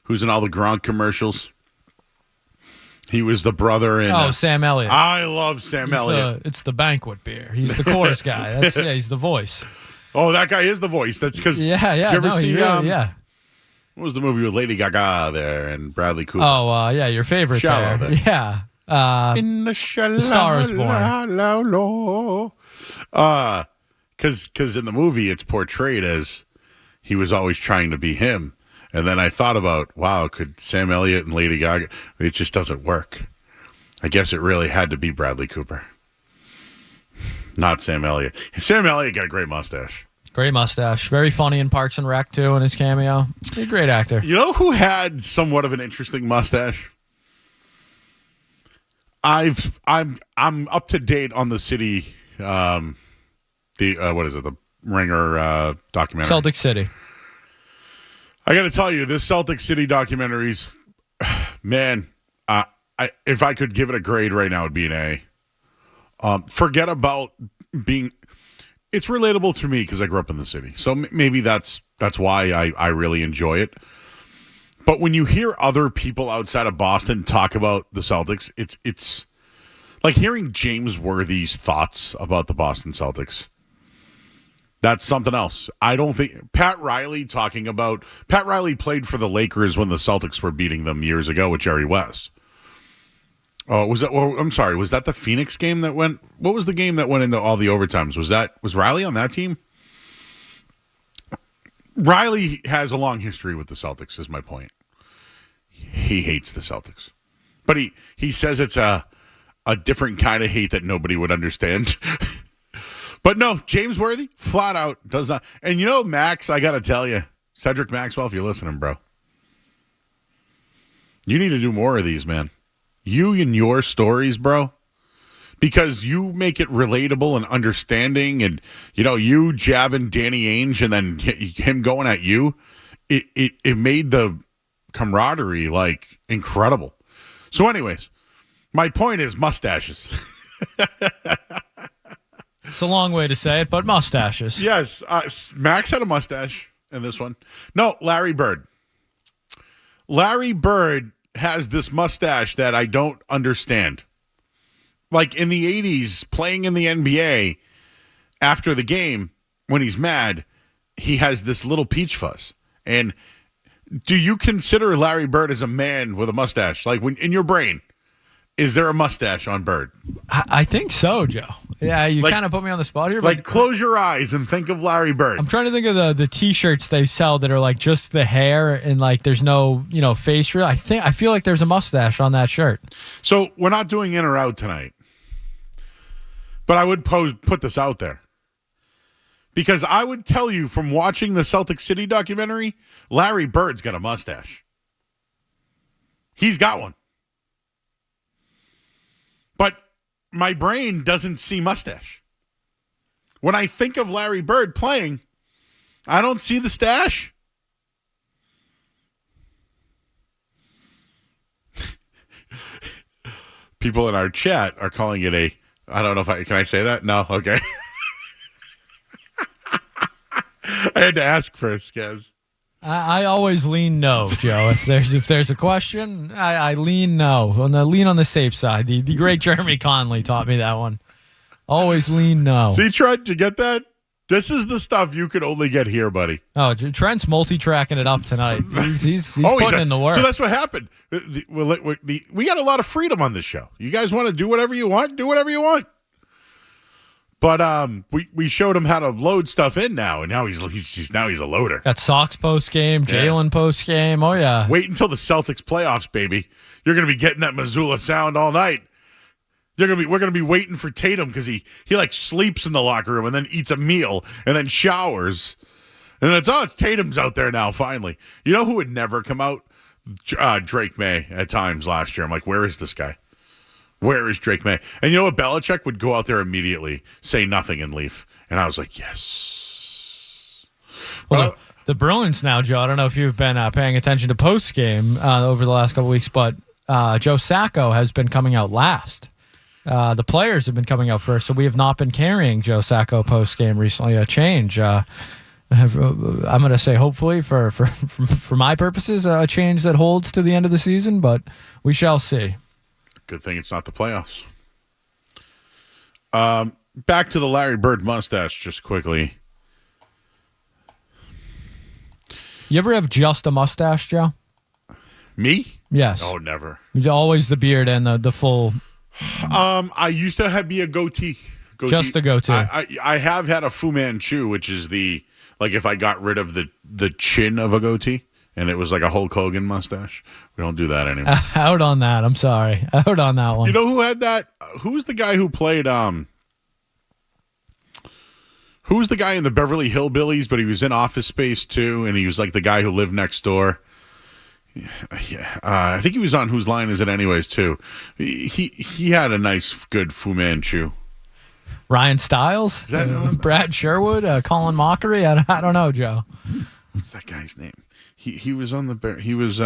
who's in all the Gronk commercials. He was the brother in... Sam Elliott. I love Sam Elliott. It's the banquet beer. He's the chorus guy. He's the voice. Oh, that guy is the voice. That's because... Yeah. Did you ever see... yeah. What was the movie with Lady Gaga there and Bradley Cooper? Oh, yeah, your favorite Shallow there. there. Yeah. In the Star is Born. Because in the movie, it's portrayed as he was always trying to be him. And then I thought about, wow, could Sam Elliott and Lady Gaga... It just doesn't work. I guess it really had to be Bradley Cooper. Not Sam Elliott. Sam Elliott got a great mustache. Great mustache. Very funny in Parks and Rec, too, in his cameo. He's a great actor. You know who had somewhat of an interesting mustache? I'm up to date on the city. What is it? The Ringer documentary. Celtic City. I got to tell you, this Celtic City documentary's, man. If I could give it a grade right now, it'd be an A. Forget about being. It's relatable to me because I grew up in the city, so maybe that's why I really enjoy it. But when you hear other people outside of Boston talk about the Celtics, it's like hearing James Worthy's thoughts about the Boston Celtics. That's something else. I don't think Pat Riley played for the Lakers when the Celtics were beating them years ago with Jerry West. Oh, was that? Well, I'm sorry. Was that the Phoenix game that went? What was the game that went into all the overtimes? Was Riley on that team? Riley has a long history with the Celtics. Is my point. He hates the Celtics, but he says it's a different kind of hate that nobody would understand. But no, James Worthy flat out does not. And you know, Max, I got to tell you, Cedric Maxwell, if you're listening, bro, you need to do more of these, man. You and your stories, bro, because you make it relatable and understanding, and you jabbing Danny Ainge and then him going at you. It made the camaraderie like incredible. So, anyways, my point is mustaches. It's a long way to say it, but mustaches. Yes, Max had a mustache in this one. No, Larry Bird. Larry Bird has this mustache that I don't understand. Like in the 80s, playing in the NBA, after the game, when he's mad, he has this little peach fuzz. And do you consider Larry Bird as a man with a mustache? Like when in your brain, is there a mustache on Bird? I think so, Joe. Yeah, you kind of put me on the spot here. Like close your eyes and think of Larry Bird. I'm trying to think of the T-shirts they sell that are like just the hair and like there's no face real. I feel like there's a mustache on that shirt. So we're not doing in or out tonight, but I would put this out there because I would tell you from watching the Celtic City documentary, Larry Bird's got a mustache. He's got one. But my brain doesn't see mustache. When I think of Larry Bird playing, I don't see the stash. People in our chat are calling it I don't know can I say that? No? Okay. I had to ask first, Kaz. I always lean no, Joe. If there's a question, I lean no. Lean on the safe side. The great Jeremy Conley taught me that one. Always lean no. See, Trent, you get that? This is the stuff you could only get here, buddy. Oh, Trent's multi-tracking it up tonight. He's putting in the work. So that's what happened. We got a lot of freedom on this show. You guys want to do whatever you want? Do whatever you want. But we showed him how to load stuff in now, and now he's a loader. Got Sox post game, Jalen post game. Oh yeah. Wait until the Celtics playoffs, baby. You're gonna be getting that Missoula sound all night. We're gonna be waiting for Tatum because he like sleeps in the locker room and then eats a meal and then showers, and then it's Tatum's out there now finally. You know who would never come out? Drake May at times last year. I'm like, where is this guy? Where is Drake May? And you know what? Belichick would go out there immediately, say nothing, and leave. And I was like, yes. Well, the Bruins now, Joe, I don't know if you've been paying attention to post-game over the last couple of weeks, but Joe Sacco has been coming out last. The players have been coming out first, so we have not been carrying Joe Sacco post-game recently. A change. I'm going to say hopefully for my purposes, a change that holds to the end of the season, but we shall see. Good thing it's not the playoffs. Back to the Larry Bird mustache just quickly. You ever have just a mustache, Joe? Me? Yes. Oh, never. Always the beard and the full. I used to be a goatee. Just a goatee. I have had a Fu Manchu, which is if I got rid of the chin of a goatee and it was like a Hulk Hogan mustache. We don't do that anymore. Out on that. I'm sorry. Out on that one. You know who had that? Who's the guy who played who's the guy in the Beverly Hillbillies, but he was in Office Space too, and he was like the guy who lived next door. Yeah, I think he was on Whose Line Is It Anyways too. He had a nice, good Fu Manchu. Ryan Stiles, that Brad Sherwood, Colin Mockery. I don't know, Joe. What's that guy's name? He was on the he was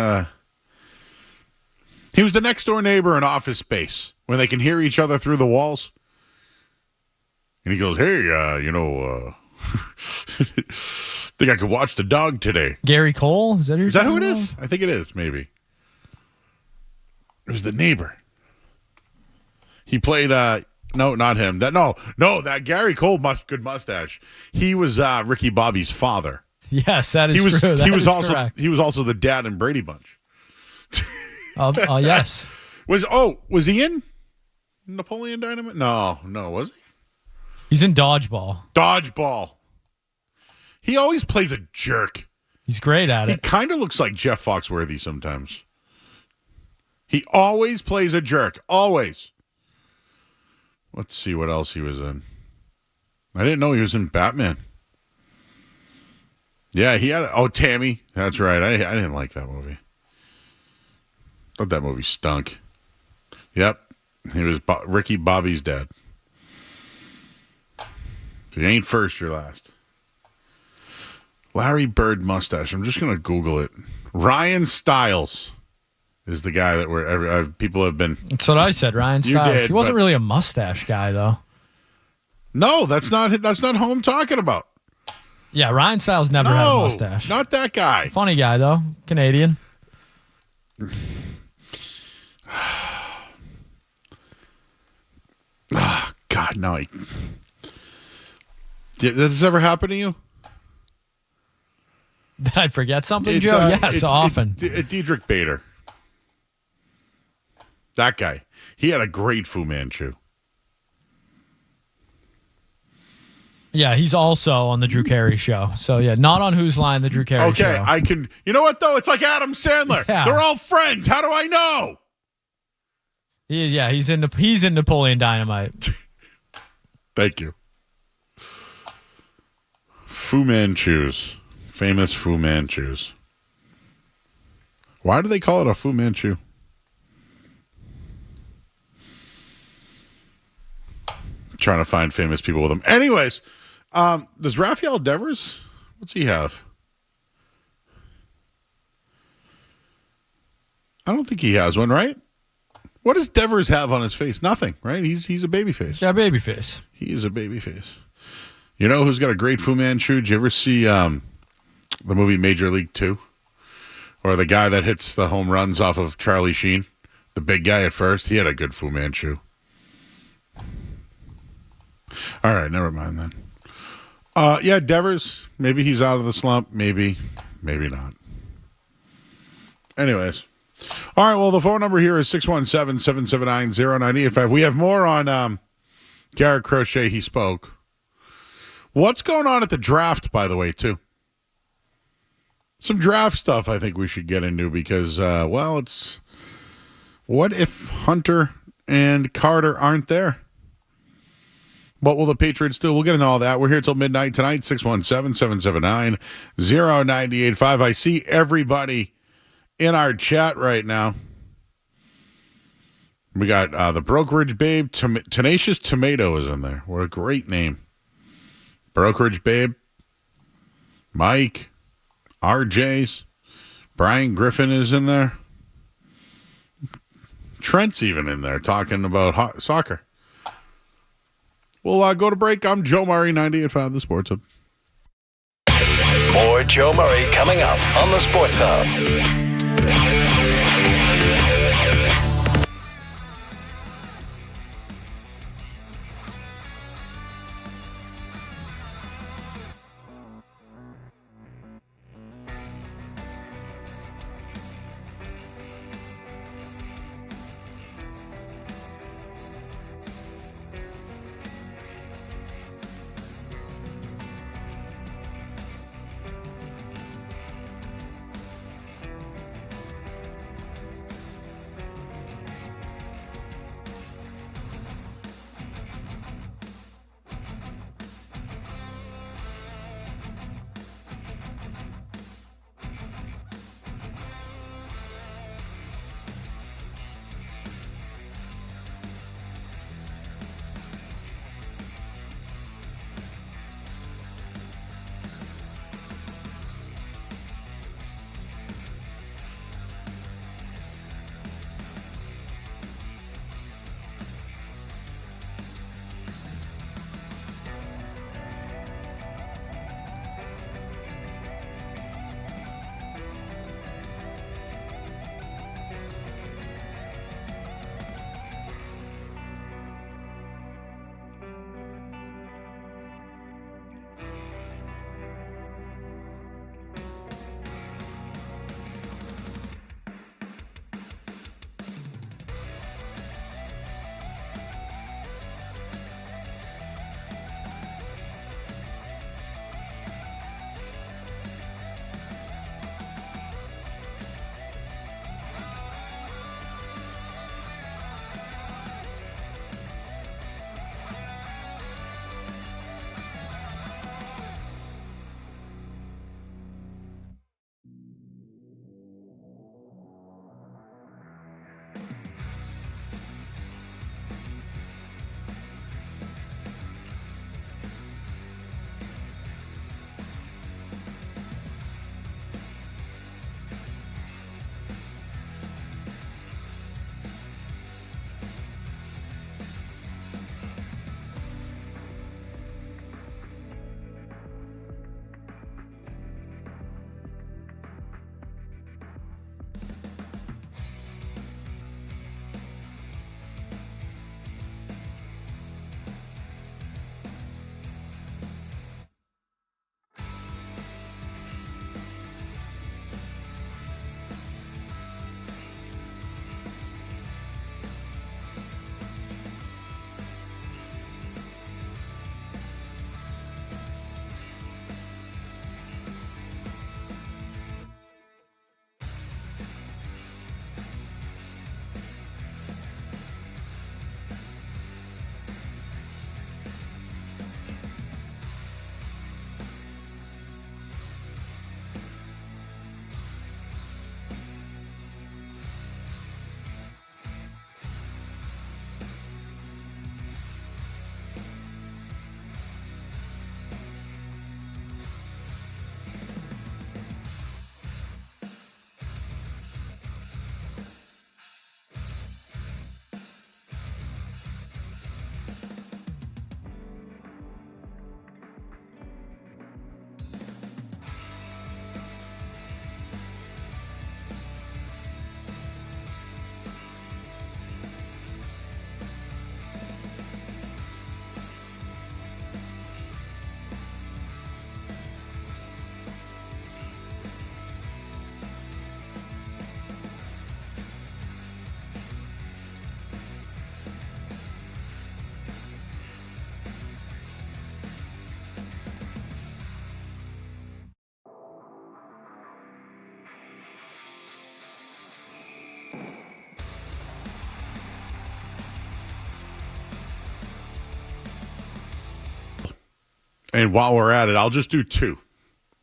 the next door neighbor in Office Space when they can hear each other through the walls. And he goes, "Hey, think I could watch the dog today." Gary Cole, is that who it is? I think it is. Maybe it was the neighbor. He played. No, not him. That Gary Cole good mustache. He was Ricky Bobby's father. Yes, that is true. He was correct. He was also the dad in Brady Bunch. Yes. Was he in Napoleon Dynamite? No, was he? He's in Dodgeball. Dodgeball. He always plays a jerk. He's great at He it. kind of looks like Jeff Foxworthy sometimes. He always plays a jerk. Always. Let's see what else he was in. I didn't know he was in Batman. Yeah, he had... Tammy. That's right. I didn't like that movie. Thought that movie stunk. Yep. He was Ricky Bobby's dad. If you ain't first, you're last. Larry Bird mustache. I'm just going to Google it. Ryan Stiles is the guy that people have been... That's what I said, Ryan Stiles. did, He wasn't but- really a mustache guy, though. No, that's not who I'm talking about. Yeah, Ryan Stiles never had a mustache. Not that guy. Funny guy, though. Canadian. God, no. Does this ever happen to you? Did I forget something, Joe? Yes, often. It's Diedrich Bader. That guy. He had a great Fu Manchu. Yeah, he's also on the Drew Carey show. So, yeah, not on Whose Line, the Drew Carey show. Okay, I can... You know what, though? It's like Adam Sandler. Yeah. They're all friends. How do I know? He's in Napoleon Dynamite. Thank you. Fu Manchus. Famous Fu Manchus. Why do they call it a Fu Manchu? Trying to find famous people with them. Anyways, does Raphael Devers, what's he have? I don't think he has one, right? What does Devers have on his face? Nothing, right? He's a baby face. He's got a baby face. He is a baby face. You know who's got a great Fu Manchu? Did you ever see the movie Major League 2? Or the guy that hits the home runs off of Charlie Sheen? The big guy at first? He had a good Fu Manchu. All right, never mind then. Yeah, Devers. Maybe he's out of the slump. Maybe not. Anyways. All right, well, the phone number here is 617-779-0985. We have more on Garrett Crochet. He spoke. What's going on at the draft, by the way, too? Some draft stuff I think we should get into because, it's... What if Hunter and Carter aren't there? What will the Patriots do? We'll get into all that. We're here till midnight tonight, 617-779-0985. I see everybody in our chat right now. We got the Brokerage Babe. Tenacious Tomato is in there. What a great name. Brokerage Babe. Mike. RJ's. Brian Griffin is in there. Trent's even in there talking about soccer. We'll go to break. I'm Joe Murray, 98.5 The Sports Hub. More Joe Murray coming up on the Sports Hub. And while we're at it, I'll just do two.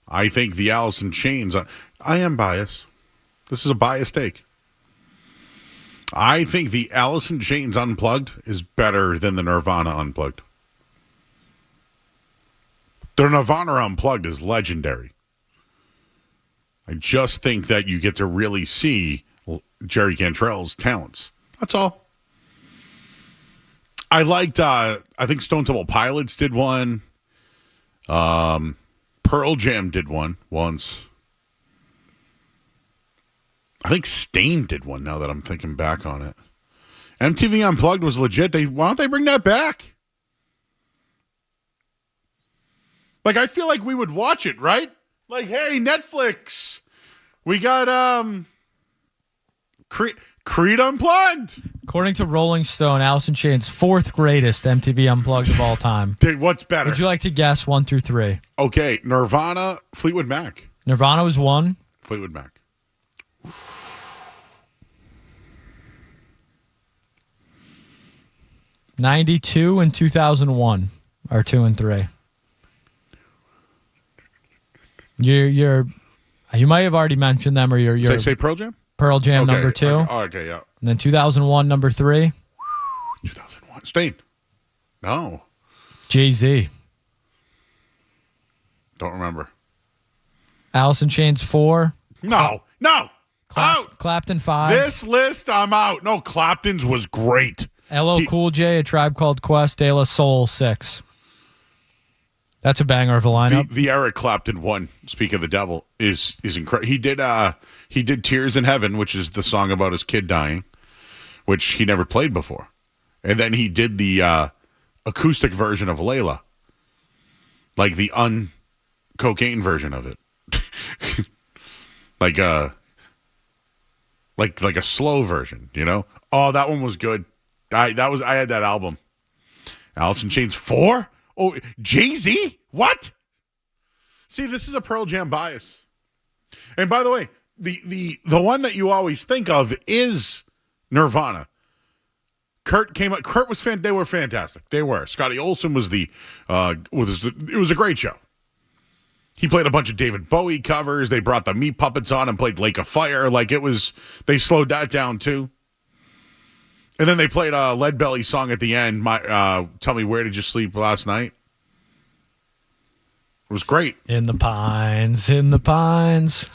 I think the Alice in Chains, I am biased. This is a biased take. I think the Alice in Chains Unplugged is better than the Nirvana Unplugged. The Nirvana Unplugged is legendary. I just think that you get to really see Jerry Cantrell's talents. That's all. I liked, I think Stone Temple Pilots did one. Pearl Jam did one once. I think Stain did one now that I'm thinking back on it. MTV Unplugged was legit. Why don't they bring that back? Like, I feel like we would watch it, right? Like, hey, Netflix, we got Creed Unplugged. According to Rolling Stone, Alice in Chains' fourth greatest MTV Unplugged of all time. Dude, what's better? Would you like to guess 1 through 3? Okay, Nirvana, Fleetwood Mac. Nirvana was 1. Fleetwood Mac. '92 and 2001 are 2 and 3. You might have already mentioned them, or you're Say Pearl Jam? Pearl Jam Okay. number 2. Okay, yeah. And then 2001 number 3. 2001. Stain. No. Jay-Z. Don't remember. Alice in Chains 4. No. Out. Clapton 5. This list, I'm out. No, Clapton's was great. LL Cool J, A Tribe Called Quest, De La Soul 6. That's a banger of a lineup. The Eric Clapton one, Speak of the Devil, is incredible. He did Tears in Heaven, which is the song about his kid dying, which he never played before. And then he did the acoustic version of Layla. Like the cocaine version of it. like a slow version, you know? Oh, that one was good. I had that album. Alice in Chains 4? Oh, Jay-Z? What? See, this is a Pearl Jam bias. And by the way, the one that you always think of is Nirvana. Kurt came up. Kurt was they were fantastic. They were. Scotty Olsen was it was a great show. He played a bunch of David Bowie covers. They brought the Meat Puppets on and played Lake of Fire. They slowed that down too. And then they played a Lead Belly song at the end. Tell Me Where Did You Sleep Last Night? It was great. In the pines, in the pines.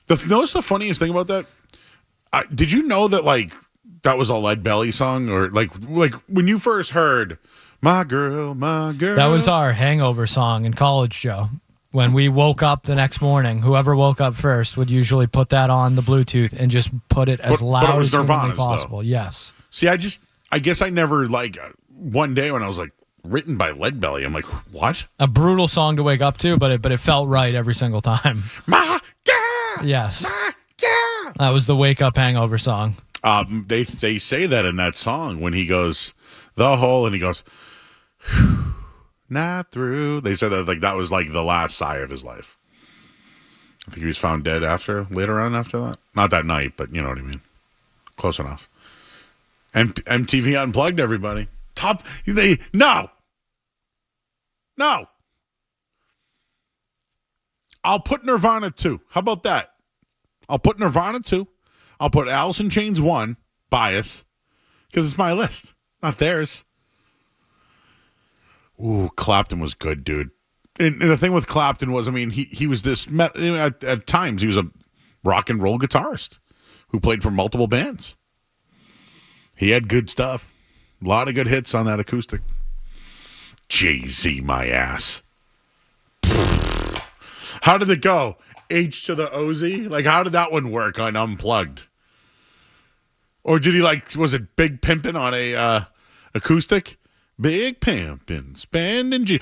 Notice the funniest thing about that? Did you know that that was a Lead Belly song? Or like when you first heard My Girl, My Girl? That was our hangover song in college, Joe. When we woke up the next morning, whoever woke up first would usually put that on the Bluetooth and just put it as loud as humanly possible. Though. Yes. See, I guess I never, one day when I was written by Lead Belly, I'm like, what? A brutal song to wake up to, but it felt right every single time. My girl! Yes. My girl! That was the wake up hangover song. They say that in that song when he goes, the hole, and he goes, not through. They said that that was the last sigh of his life. I think he was found dead later on after that. Not that night, but you know what I mean. Close enough. MTV Unplugged, everybody. No. I'll put Nirvana 2. How about that? I'll put Nirvana 2. I'll put Alice in Chains 1, bias, because it's my list, not theirs. Ooh, Clapton was good, dude. And the thing with Clapton was, he was this, at times, he was a rock and roll guitarist who played for multiple bands. He had good stuff. A lot of good hits on that acoustic. Jay-Z, my ass. How did it go? H to the OZ? How did that one work on Unplugged? Or did he was it Big Pimpin' on a acoustic? Big Pimpin', spending G.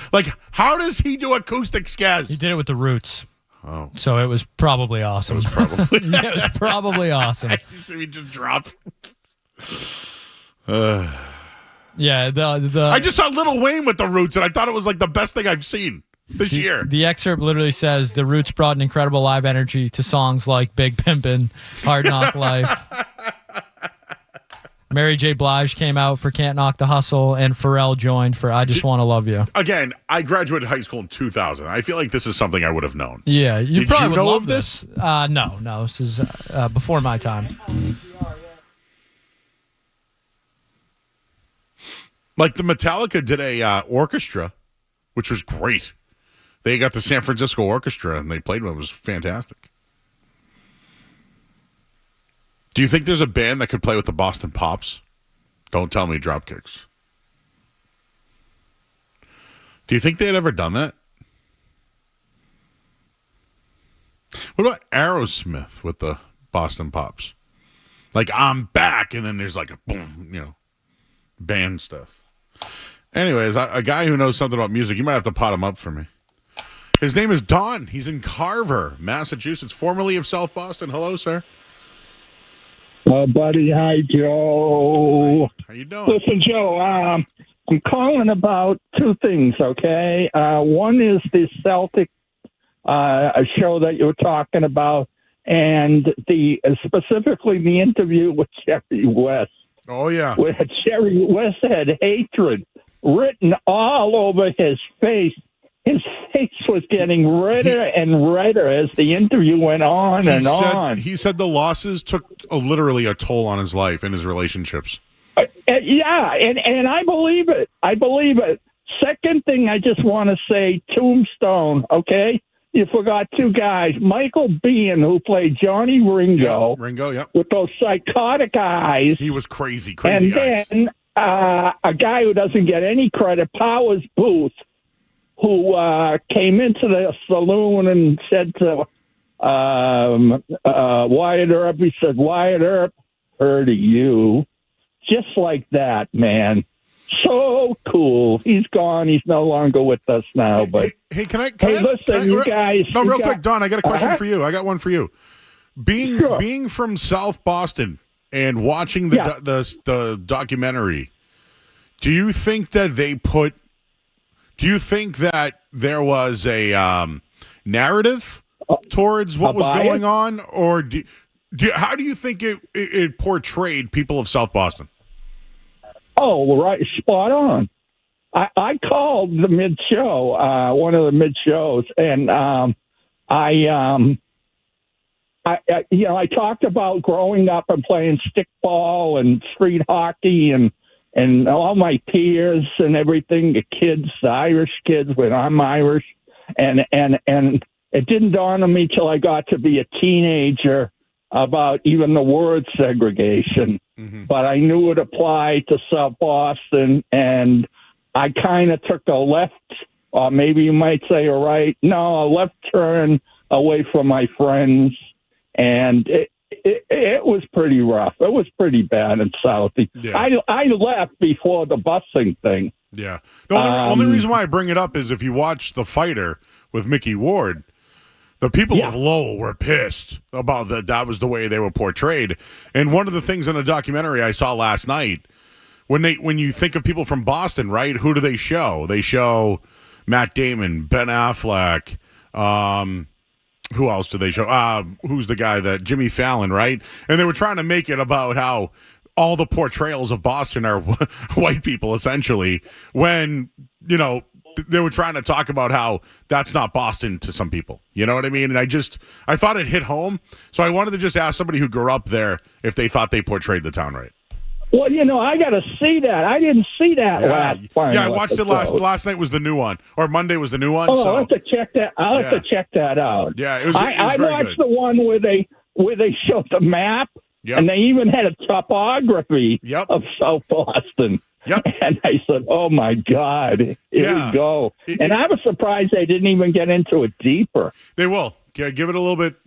How does he do acoustic scaz? He did it with the Roots. Oh. So it was probably awesome. It was probably. Yeah, it was probably awesome. We just dropped. Yeah, I just saw Lil Wayne with the Roots, and I thought it was the best thing I've seen this year. The excerpt literally says the Roots brought an incredible live energy to songs like Big Pimpin', Hard Knock Life. Mary J. Blige came out for Can't Knock the Hustle, and Pharrell joined for I Just Want to Love You. Again, I graduated high school in 2000. I feel like this is something I would have known. Yeah, you Did probably you would know love of this? No, this is before my time. Like the Metallica did a orchestra, which was great. They got the San Francisco Orchestra, and they played one. It was fantastic. Do you think there's a band that could play with the Boston Pops? Don't tell me Dropkicks. Do you think they had ever done that? What about Aerosmith with the Boston Pops? Like, I'm back, and then there's like a boom, band stuff. Anyways, a guy who knows something about music, you might have to pot him up for me. His name is Don. He's in Carver, Massachusetts, formerly of South Boston. Hello, sir. Buddy, hi, Joe. How you doing? Listen, Joe, I'm calling about two things, okay? One is the Celtic show that you were talking about, and specifically the interview with Jerry West. Oh, yeah. Where Jerry West had hatred written all over his face. His face was getting redder and redder as the interview went on and on. He said the losses took literally a toll on his life and his relationships. Yeah, and I believe it. I believe it. Second thing I just want to say, Tombstone, okay? You forgot two guys. Michael Biehn, who played Johnny Ringo. Yeah, Ringo, yep. With those psychotic eyes. He was crazy and eyes. And then a guy who doesn't get any credit, Powers Booth, who came into the saloon and said to Wyatt Earp, he said, Wyatt Earp, heard of you. Just like that, man. So cool. He's gone. He's no longer with us now. But hey, can I? Listen, you guys. No, real quick, Don. I got a question for you. I got one for you. Being from South Boston and watching the documentary, do you think that they put? Do you think that there was a narrative towards what was going on, or how do you think it portrayed people of South Boston? Oh, right, spot on. I called the mid-show, one of the mid-shows, and I talked about growing up and playing stickball and street hockey and all my peers and everything, the kids, the Irish kids, when I'm Irish, and it didn't dawn on me till I got to be a teenager about even the word segregation. Mm-hmm. But I knew it applied to South Boston, and I kind of took a left, or maybe you might say a left turn away from my friends, and it was pretty rough. It was pretty bad in Southie. Yeah. I left before the busing thing. Yeah. The only reason why I bring it up is if you watch The Fighter with Mickey Ward, the people of Lowell were pissed about that was the way they were portrayed. And one of the things in the documentary I saw last night, when you think of people from Boston, right, who do they show? They show Matt Damon, Ben Affleck, who else do they show? Who's the guy that Jimmy Fallon, right? And they were trying to make it about how all the portrayals of Boston are white people, essentially, when, they were trying to talk about how that's not Boston to some people. You know what I mean? And I thought it hit home. So I wanted to just ask somebody who grew up there if they thought they portrayed the town right. Well, I got to see that. I didn't see that last time. Yeah, I watched it last night was the new one. Or Monday was the new one. Oh, I'll have to check that. I'll have to check that out. Yeah, it was I very watched good. the one where they showed the map, and they even had a topography of South Boston. Yep. And I said, oh, my God, here we go. And I was surprised they didn't even get into it deeper. They will. Yeah, give it a little bit.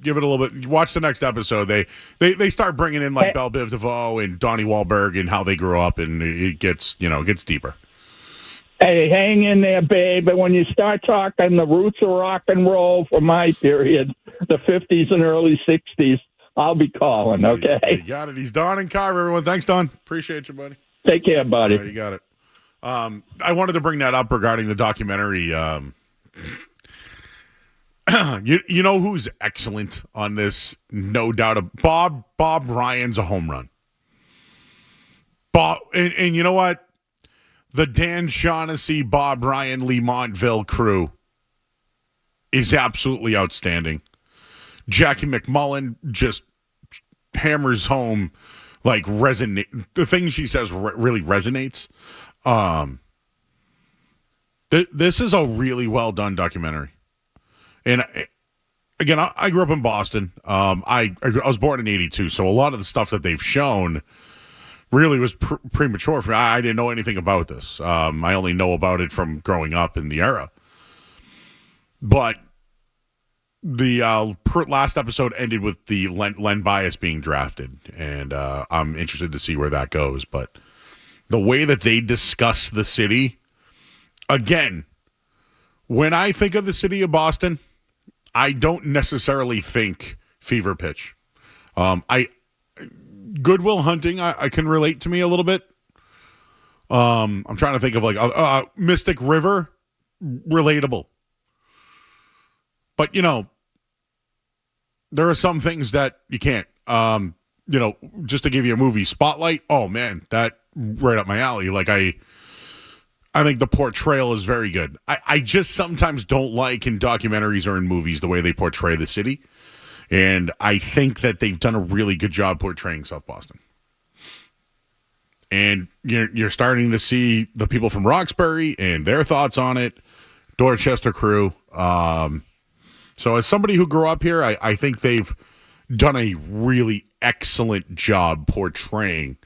Watch the next episode. They start bringing in like Belle Biv DeVoe and Donnie Wahlberg and how they grew up, and it gets deeper. Hey, hang in there, babe. And when you start talking the roots of rock and roll from my period, the 50s and early 60s, I'll be calling, okay? You got it. He's Don and Carver, everyone. Thanks, Don. Appreciate you, buddy. Take care, buddy. Right, you got it. I wanted to bring that up regarding the documentary. You know who's excellent on this? No doubt. Bob Ryan's a home run. Bob, and you know what? The Dan Shaughnessy, Bob Ryan, Lee Montville crew is absolutely outstanding. Jackie McMullen just hammers home, like, the things she says really resonates. This is a really well done documentary. And again, I grew up in Boston. I was born in '82, so a lot of the stuff that they've shown really was premature for me. I didn't know anything about this. I only know about it from growing up in the era. But the last episode ended with the Len Bias being drafted, and I'm interested to see where that goes. But the way that they discuss the city, again, when I think of the city of Boston, I don't necessarily think fever pitch. Goodwill Hunting, I can relate to me a little bit. I'm trying to think of like Mystic River, relatable. But, there are some things that you can't. Just to give you a movie, Spotlight, oh, man, that right up my alley. Like, I think the portrayal is very good. I just sometimes don't like in documentaries or in movies the way they portray the city. And I think that they've done a really good job portraying South Boston. And you're starting to see the people from Roxbury and their thoughts on it, Dorchester crew. So as somebody who grew up here, I think they've done a really excellent job portraying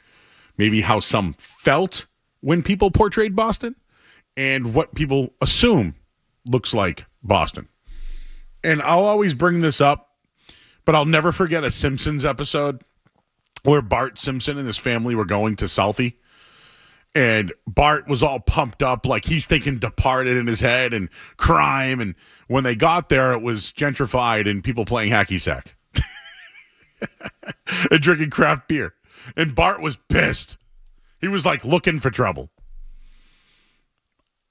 maybe how some felt when people portrayed Boston and what people assume looks like Boston. And I'll always bring this up, but I'll never forget a Simpsons episode where Bart Simpson and his family were going to Southie. And Bart was all pumped up, like he's thinking Departed in his head and crime. And when they got there, it was gentrified and people playing hacky sack and drinking craft beer. And Bart was pissed. He was like looking for trouble.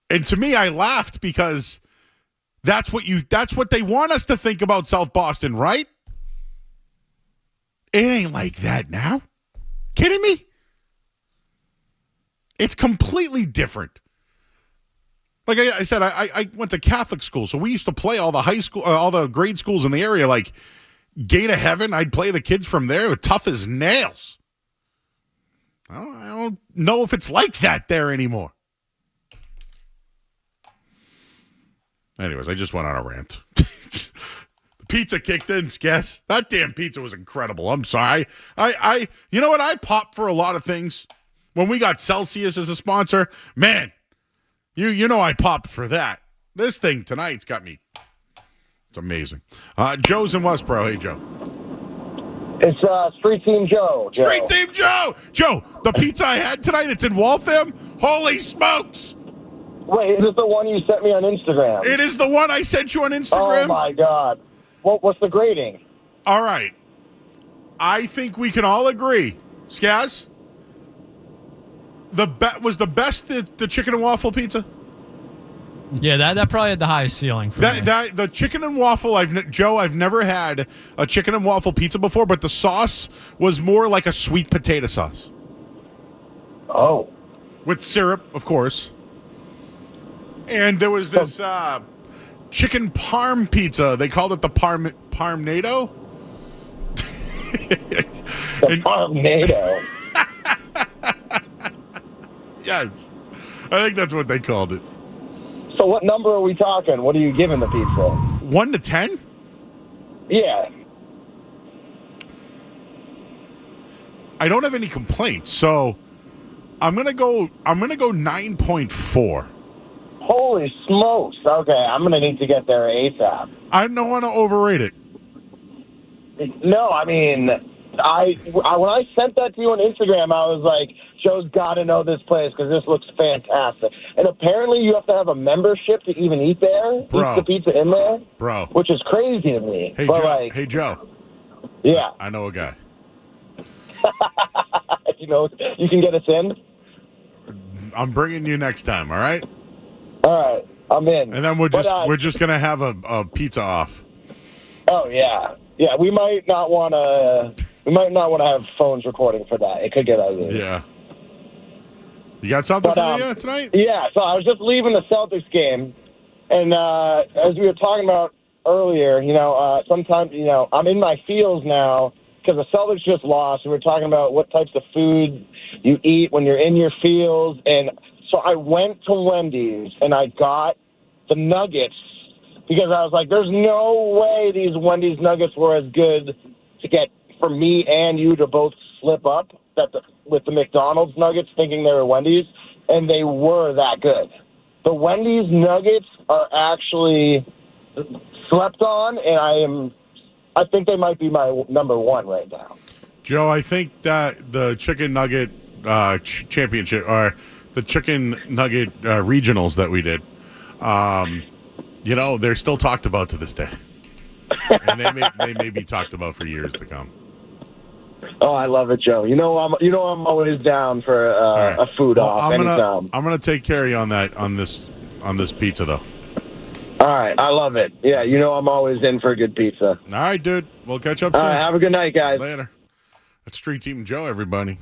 And to me, I laughed because that's what they want us to think about South Boston, right? It ain't like that now. Kidding me? It's completely different. Like I said, I went to Catholic school, so we used to play all the grade schools in the area, like Gate of Heaven. I'd play the kids from there, tough as nails. I don't know if it's like that there anymore. Anyways, I just went on a rant. The pizza kicked in, Skess. That damn pizza was incredible. I'm sorry. You know what? I popped for a lot of things. When we got Celsius as a sponsor, man, you know I popped for that. This thing tonight's got me. It's amazing. Joe's in Westboro. Hey, Joe. It's Street Team Joe. Street Team Joe. Joe, the pizza I had tonight, it's in Waltham. Holy smokes. Wait, is this the one you sent me on Instagram? It is the one I sent you on Instagram. Oh, my God. What's the grading? All right. I think we can all agree. Skaz? Was the best the chicken and waffle pizza? Yeah, that probably had the highest ceiling for me. The chicken and waffle, I've never had a chicken and waffle pizza before, but the sauce was more like a sweet potato sauce. Oh. With syrup, of course. And there was this chicken parm pizza. They called it the Parmnado. Parmnado. Yes. I think that's what they called it. So what number are we talking? What are you giving the pizza? 1 to 10? Yeah. I don't have any complaints, so I'm gonna go 9.4. Holy smokes. Okay, I'm going to need to get there ASAP. I don't want to overrate it. No, I mean, when I sent that to you on Instagram, I was like, Joe's got to know this place because this looks fantastic. And apparently you have to have a membership to even eat there, eat the pizza in there. Bro. Which is crazy to me. Hey, Joe. Yeah. I know a guy. You can get us in? I'm bringing you next time, all right? All right, I'm in. And then we're just gonna have a pizza off. Oh yeah. We might not want to have phones recording for that. It could get ugly. Yeah. You got something for me tonight? Yeah, so I was just leaving the Celtics game, and as we were talking about earlier, sometimes, I'm in my feels now because the Celtics just lost. We were talking about what types of food you eat when you're in your feels, and so I went to Wendy's, and I got the nuggets because I was like, there's no way these Wendy's nuggets were as good to get for me and you to both slip up with the McDonald's nuggets thinking they were Wendy's, and they were that good. The Wendy's nuggets are actually slept on, and I think they might be my number one right now. Joe, I think that the chicken nugget championship, or the chicken nugget regionals that we did, they're still talked about to this day. And they may be talked about for years to come. Oh, I love it, Joe. I'm always down for a food off anytime. I'm gonna take care of you on this pizza though. All right, I love it. Yeah, I'm always in for a good pizza. All right, dude. We'll catch up soon. All right, have a good night, guys. Later. That's Street Team Joe, everybody.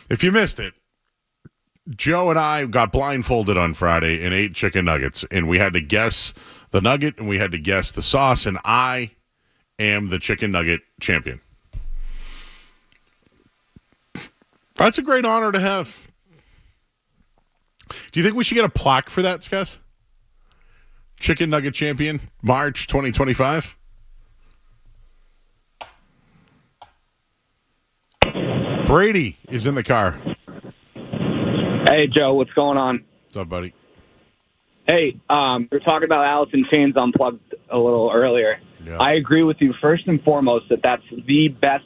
If you missed it, Joe and I got blindfolded on Friday and ate chicken nuggets, and we had to guess the nugget and we had to guess the sauce, and I am the chicken nugget champion. That's a great honor to have. Do you think we should get a plaque for that, Skess? Chicken Nugget Champion, March 2025. Brady is in the car. Hey, Joe, what's going on? What's up, buddy? Hey, we were talking about Alice in Chains Unplugged a little earlier. Yeah. I agree with you first and foremost that that's the best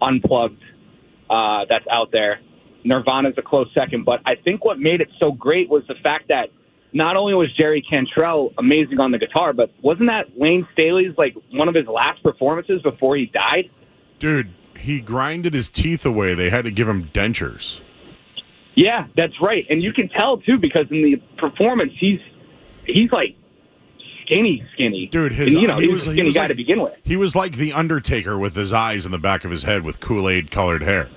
Unplugged that's out there. Nirvana's a close second, but I think what made it so great was the fact that not only was Jerry Cantrell amazing on the guitar, but wasn't that Lane Staley's one of his last performances before he died? Dude, he grinded his teeth away. They had to give him dentures. Yeah, that's right. And you can tell, too, because in the performance, he's like skinny. Dude, he was a skinny guy to begin with. He was like the Undertaker with his eyes in the back of his head with Kool-Aid colored hair.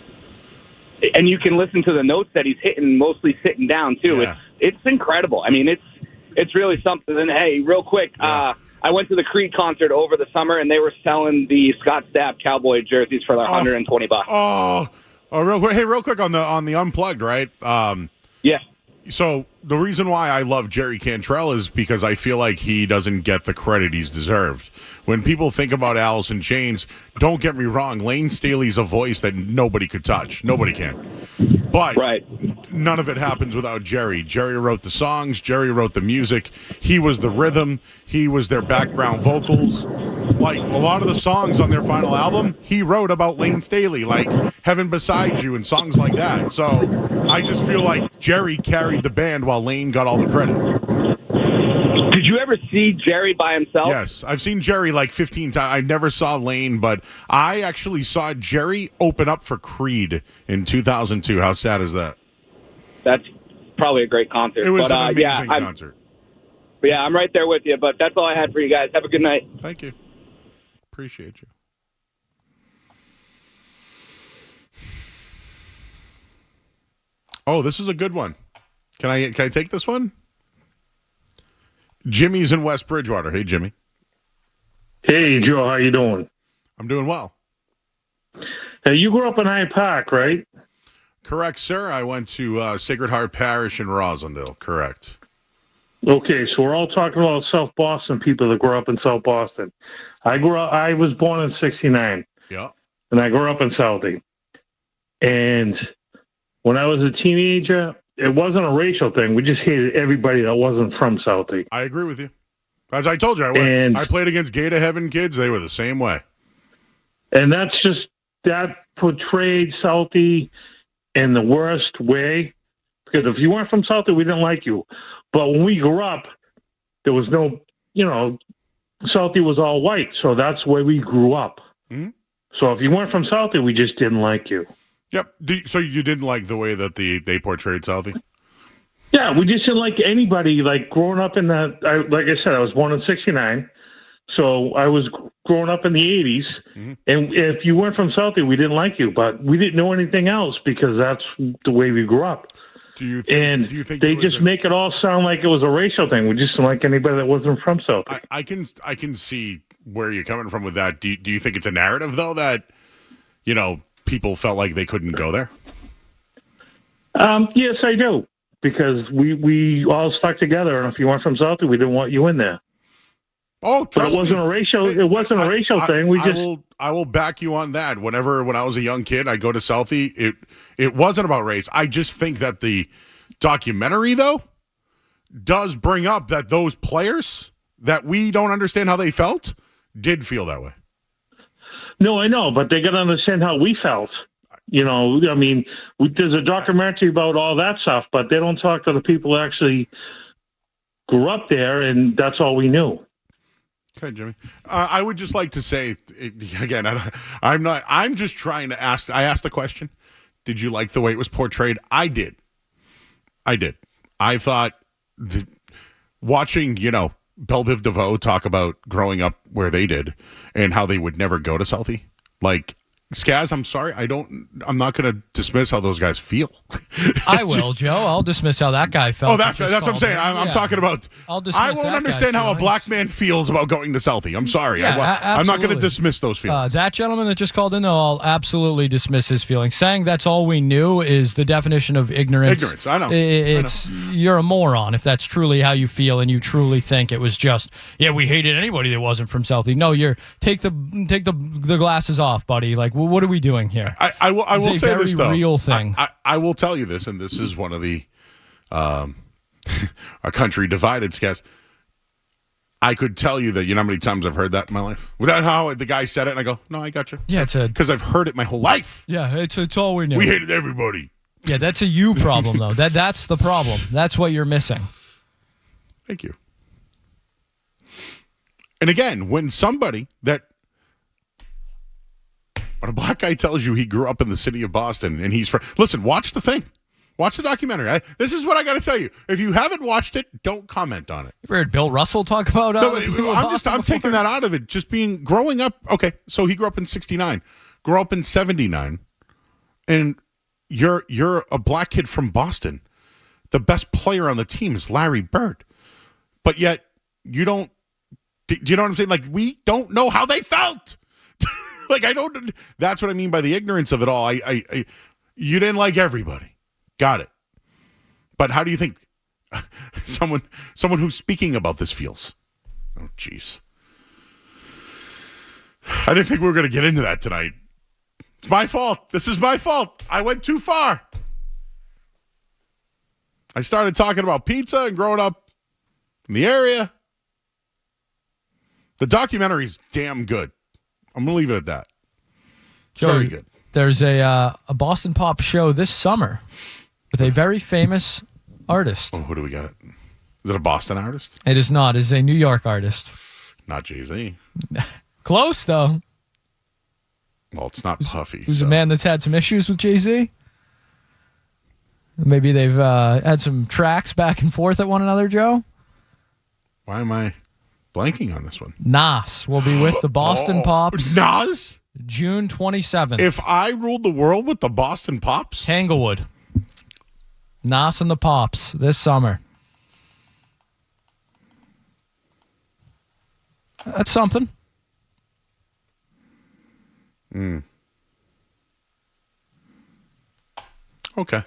And you can listen to the notes that he's hitting, mostly sitting down, too. Yeah. It's incredible. I mean, it's really something. And, hey, real quick, I went to the Creed concert over the summer, and they were selling the Scott Stapp Cowboy jerseys for like $120. Real quick on the Unplugged, right? Yeah. So the reason why I love Jerry Cantrell is because I feel like he doesn't get the credit he's deserved. When people think about Alice in Chains, don't get me wrong, Lane Staley's a voice that nobody could touch. Nobody can. But none of it happens without Jerry. Jerry wrote the songs. Jerry wrote the music. He was the rhythm. He was their background vocals. Like, a lot of the songs on their final album, he wrote about Lane Staley, like Heaven Beside You and songs like that. So I just feel like Jerry carried the band while Lane got all the credit. Did you ever see Jerry by himself? Yes. I've seen Jerry like 15 times. I never saw Lane, but I actually saw Jerry open up for Creed in 2002. How sad is that? That's probably a great concert. It was an amazing concert. Yeah, I'm right there with you, but that's all I had for you guys. Have a good night. Thank you. Appreciate you. Oh, this is a good one. Can I take this one? Jimmy's in West Bridgewater. Hey, Jimmy. Hey, Joe. How you doing? I'm doing well. Now, you grew up in Hyde Park, right? Correct, sir. I went to Sacred Heart Parish in Rosendale. Correct. Okay, so we're all talking about South Boston people that grew up in South Boston. I was born in 1969. Yeah. And I grew up in Southie. And when I was a teenager, it wasn't a racial thing. We just hated everybody that wasn't from Southie. I agree with you. As I told you, I played against Gate of Heaven kids. They were the same way. And that portrayed Southie in the worst way. Because if you weren't from Southie, we didn't like you. But when we grew up, there was no, Southie was all white. So that's where we grew up. Mm-hmm. So if you weren't from Southie, we just didn't like you. Yep. So you didn't like the way that they portrayed Southie? Yeah, we just didn't like anybody. Like growing up in that, like I said, I was born in 1969. So I was growing up in the 80s, and if you weren't from Southie, we didn't like you, but we didn't know anything else because that's the way we grew up. Do you think they just make it all sound like it was a racial thing? We just didn't like anybody that wasn't from Southie. I can see where you're coming from with that. Do you think it's a narrative though that people felt like they couldn't go there? Yes, I do, because we all stuck together, and if you weren't from Southie, we didn't want you in there. Oh, trust me. It wasn't a racial thing. I will back you on that. When I was a young kid, I go to Southie. It wasn't about race. I just think that the documentary though does bring up that those players that we don't understand how they felt did feel that way. No, I know, but they got to understand how we felt. I mean, there's a documentary about all that stuff, but they don't talk to the people who actually grew up there, and that's all we knew. Okay, Jimmy. I would just like to say, again, I'm just trying to ask. I asked the question, did you like the way it was portrayed? I did. I thought watching, Belle Biv DeVoe talk about growing up where they did and how they would never go to Southie. Like, Skaz, I'm sorry. I'm not going to dismiss how those guys feel. I will, Joe. I'll dismiss how that guy felt. Oh, that's what I'm saying. I'm talking about. I won't understand how a black man feels about going to Southie. I'm sorry. Yeah, I'm not going to dismiss those feelings. That gentleman that just called in, though, I'll absolutely dismiss his feelings. Saying that's all we knew is the definition of ignorance. Ignorance. I know. You're a moron if that's truly how you feel and you truly think it was just, we hated anybody that wasn't from Southie. No, take the glasses off, buddy. Like, what are we doing here? I will say this, though. Real thing. I will tell you this, and this is one of the our country divided, Skaz. I could tell you that how many times I've heard that in my life. Without how the guy said it, and I go, no, I got you. Yeah, because I've heard it my whole life. Yeah, it's all we knew. We hated everybody. Yeah, that's a you problem, though. That's the problem. That's what you're missing. Thank you. And again, when a black guy tells you he grew up in the city of Boston and he's from... Listen, watch the thing. Watch the documentary. This is what I got to tell you. If you haven't watched it, don't comment on it. You heard Bill Russell talk about I'm taking that out of it. Just growing up... Okay, so he grew up in 69. Grew up in 79. And you're a black kid from Boston. The best player on the team is Larry Bird. But yet, you don't... Do you know what I'm saying? Like, we don't know how they felt. Like, I don't. That's what I mean by the ignorance of it all. You didn't like everybody. Got it. But how do you think someone who's speaking about this feels? Oh, jeez. I didn't think we were going to get into that tonight. It's my fault. This is my fault. I went too far. I started talking about pizza and growing up in the area. The documentary's damn good. I'm going to leave it at that. It's very good. There's a Boston Pop show this summer with a very famous artist. Oh, who do we got? Is it a Boston artist? It is not. It is a New York artist. Not Jay-Z. Close, though. Well, it's not Puffy. Who's a man that's had some issues with Jay-Z? Maybe they've had some tracks back and forth at one another, Joe? Why am I blanking on this one? Nas will be with the Boston Pops. Nas? June 27th. If I ruled the world with the Boston Pops? Tanglewood. Nas and the Pops this summer. That's something. Okay.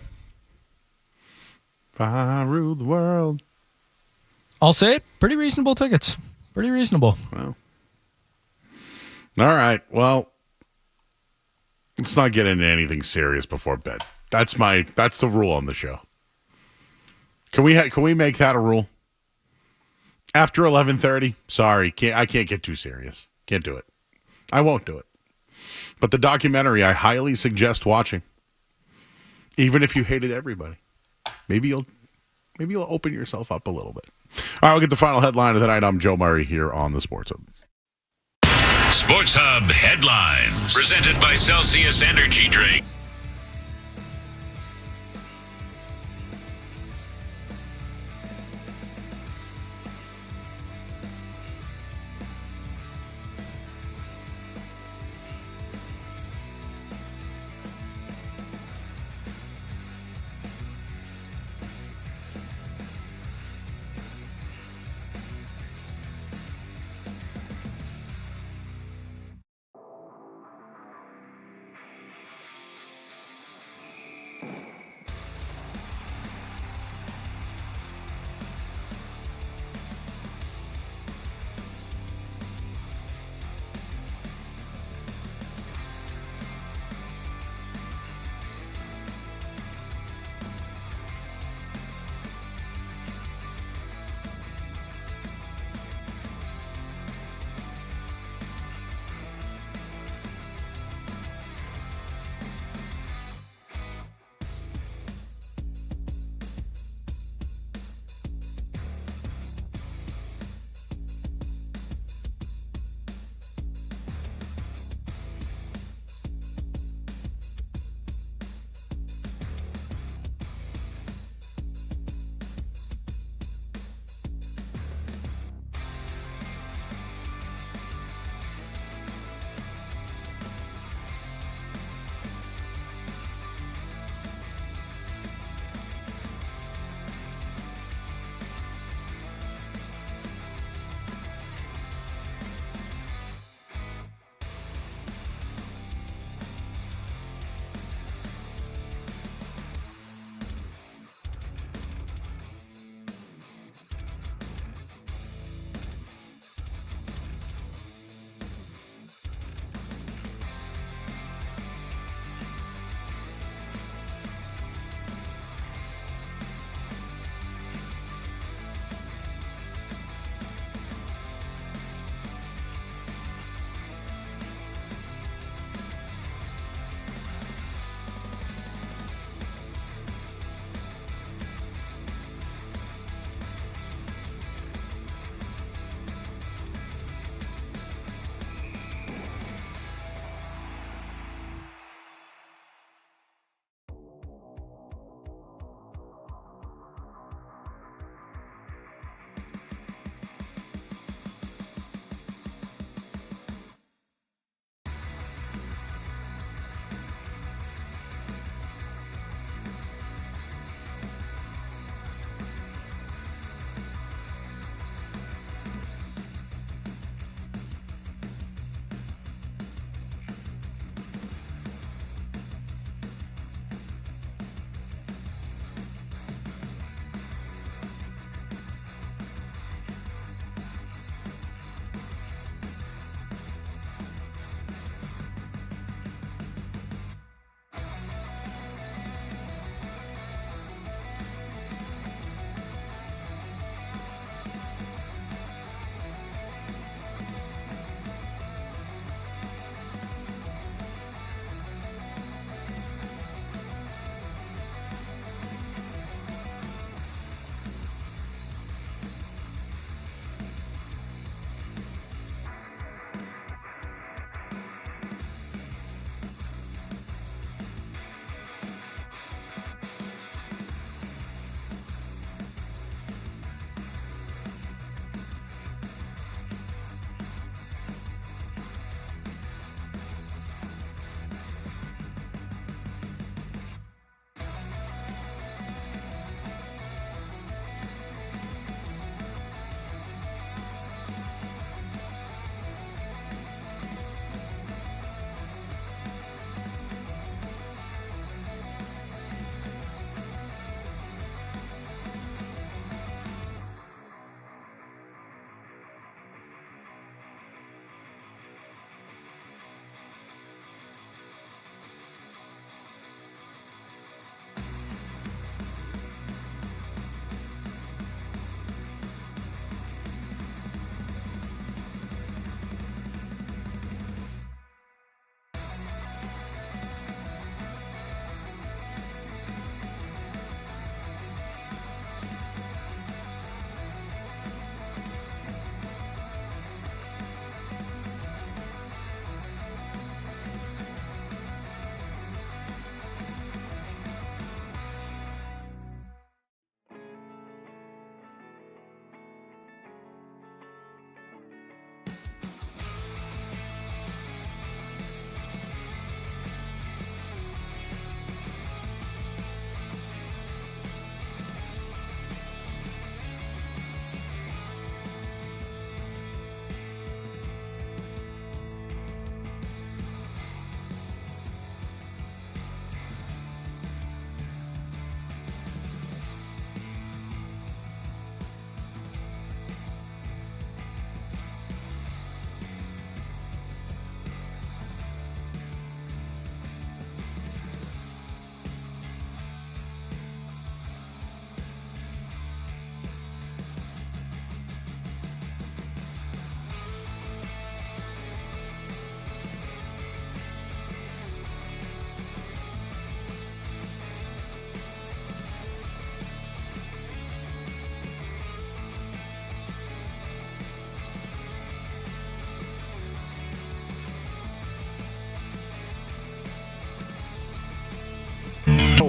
If I ruled the world. I'll say it. Pretty reasonable tickets. Pretty reasonable. Well. All right. Well, let's not get into anything serious before bed. That's the rule on the show. Can we make that a rule? After 11:30? Sorry, I can't get too serious. Can't do it. I won't do it. But the documentary I highly suggest watching. Even if you hated everybody. Maybe you'll open yourself up a little bit. All right, we'll get the final headline of the night. I'm Joe Murray here on the Sports Hub. Sports Hub headlines presented by Celsius Energy Drink.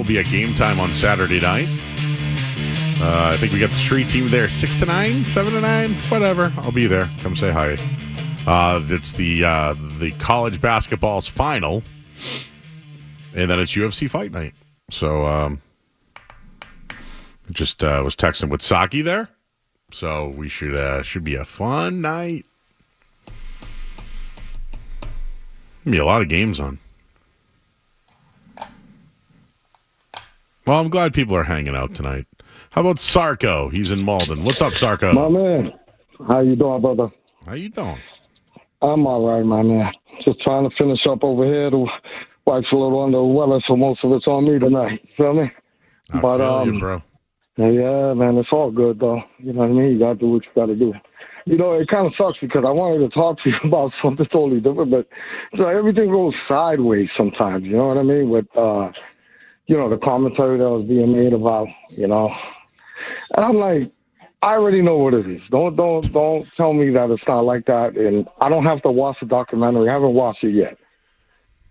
will be at Game Time on Saturday night. I think we got the street team there, 6 to 9, 7 to 9, whatever. I'll be there. Come say hi. It's the college basketball's final, and then it's UFC Fight Night. So just was texting with Saki there, so we should be a fun night. Be a lot of games on. Well, I'm glad people are hanging out tonight. How about Sarko? He's in Malden. What's up, Sarko? My man, how you doing, brother? How you doing? I'm all right, my man. Just trying to finish up over here. The wife's a little under the weather, so most of it's on me tonight. Feel me? I feel you, bro. Yeah, man, it's all good, though. You know what I mean? You got to do what you got to do. You know, it kind of sucks because I wanted to talk to you about something totally different, but everything goes sideways sometimes, you know what I mean? With, the commentary that was being made about, And I'm like, I already know what it is. Don't tell me that it's not like that. And I don't have to watch the documentary. I haven't watched it yet.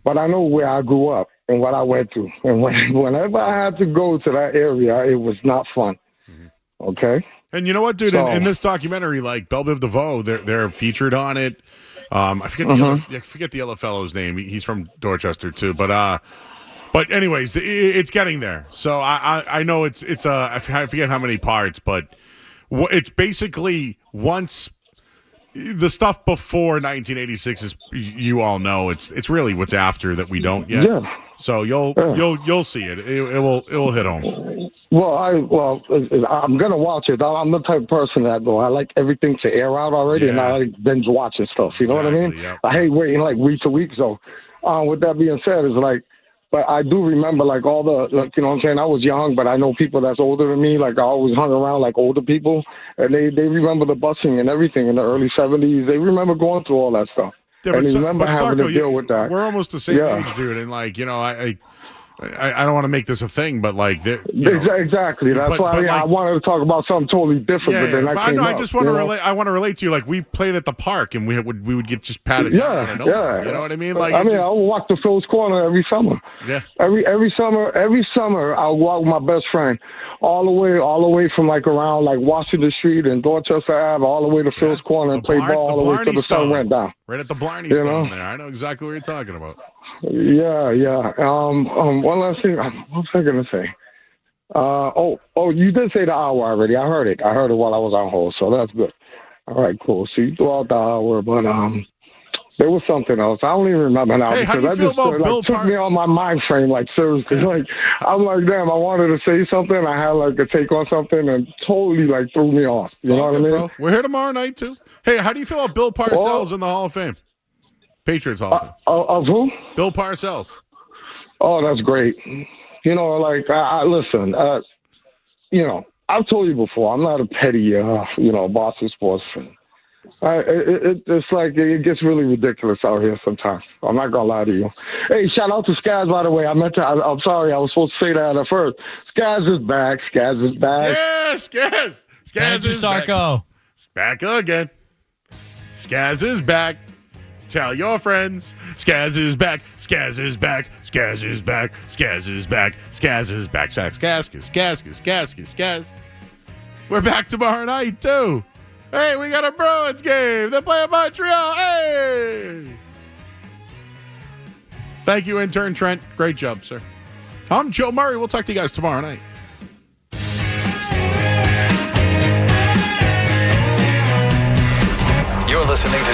But I know where I grew up and what I went through. And whenever I had to go to that area, it was not fun. Mm-hmm. Okay? And you know what, dude? In this documentary, like Belle Biv DeVoe, they're featured on it. I forget the other fellow's name. He's from Dorchester too. But anyways, it's getting there. So I know it's I forget how many parts, but it's basically once the stuff before 1986 is, you all know, it's really what's after that we don't yet. Yeah. So you'll see it. It will hit home. Well, I'm gonna watch it. I'm the type of person that I like everything to air out already, and I like binge watching stuff. You know what I mean? Yep. I hate waiting like week to week. So, with that being said, it's like, but I do remember like all the, like, you know what I'm saying? I was young, but I know people that's older than me. Like I always hung around like older people, and they remember the busing and everything in the early 70s. They remember going through all that stuff. Yeah, and they remember having Sarko, to deal with that. We're almost the same age, dude, and like I don't want to make this a thing, but like exactly. That's why I wanted to talk about something totally different. Yeah, but then I just want to relate. I want to relate to you. Like we played at the park, and we would get just patted down. Yeah. You know what I mean? Like I would walk to Phil's Corner every summer. Yeah. Every summer I would walk with my best friend all the way from like around like Washington Street and Dorchester Ave all the way to Phil's Corner and play ball all the way till the sun went down. Right at the Blarney Stone there. I know exactly what you're talking about. Yeah. One last thing. What was I going to say? You did say the hour already. I heard it while I was on hold, so that's good. All right, cool. So you threw out the hour, but there was something else. I don't even remember now. Hey, how do you feel about Bill took me on my mind frame, like seriously. Like I'm like, damn, I wanted to say something. I had like a take on something and totally like threw me off. You know what I mean? Bro. We're here tomorrow night too. Hey, how do you feel about Bill Parcells in the Hall of Fame? Patriots Hall of Fame. Of who? Bill Parcells. Oh, that's great. Like I listen. I've told you before. I'm not a petty, Boston sports fan. It's like it gets really ridiculous out here sometimes. I'm not gonna lie to you. Hey, shout out to Skaz, by the way. I'm sorry, I was supposed to say that at first. Skaz is back. Yeah, Skaz. Skaz is Sarko. Back again. Skaz is back. Tell your friends. Skaz is back. Skaz is back. Skaz is back. Skaz is back. Skaz is back. Skaz. We're back tomorrow night, too. Hey, we got a Bruins game. They're playing Montreal. Hey! Thank you, intern Trent. Great job, sir. I'm Joe Murray. We'll talk to you guys tomorrow night. You're listening to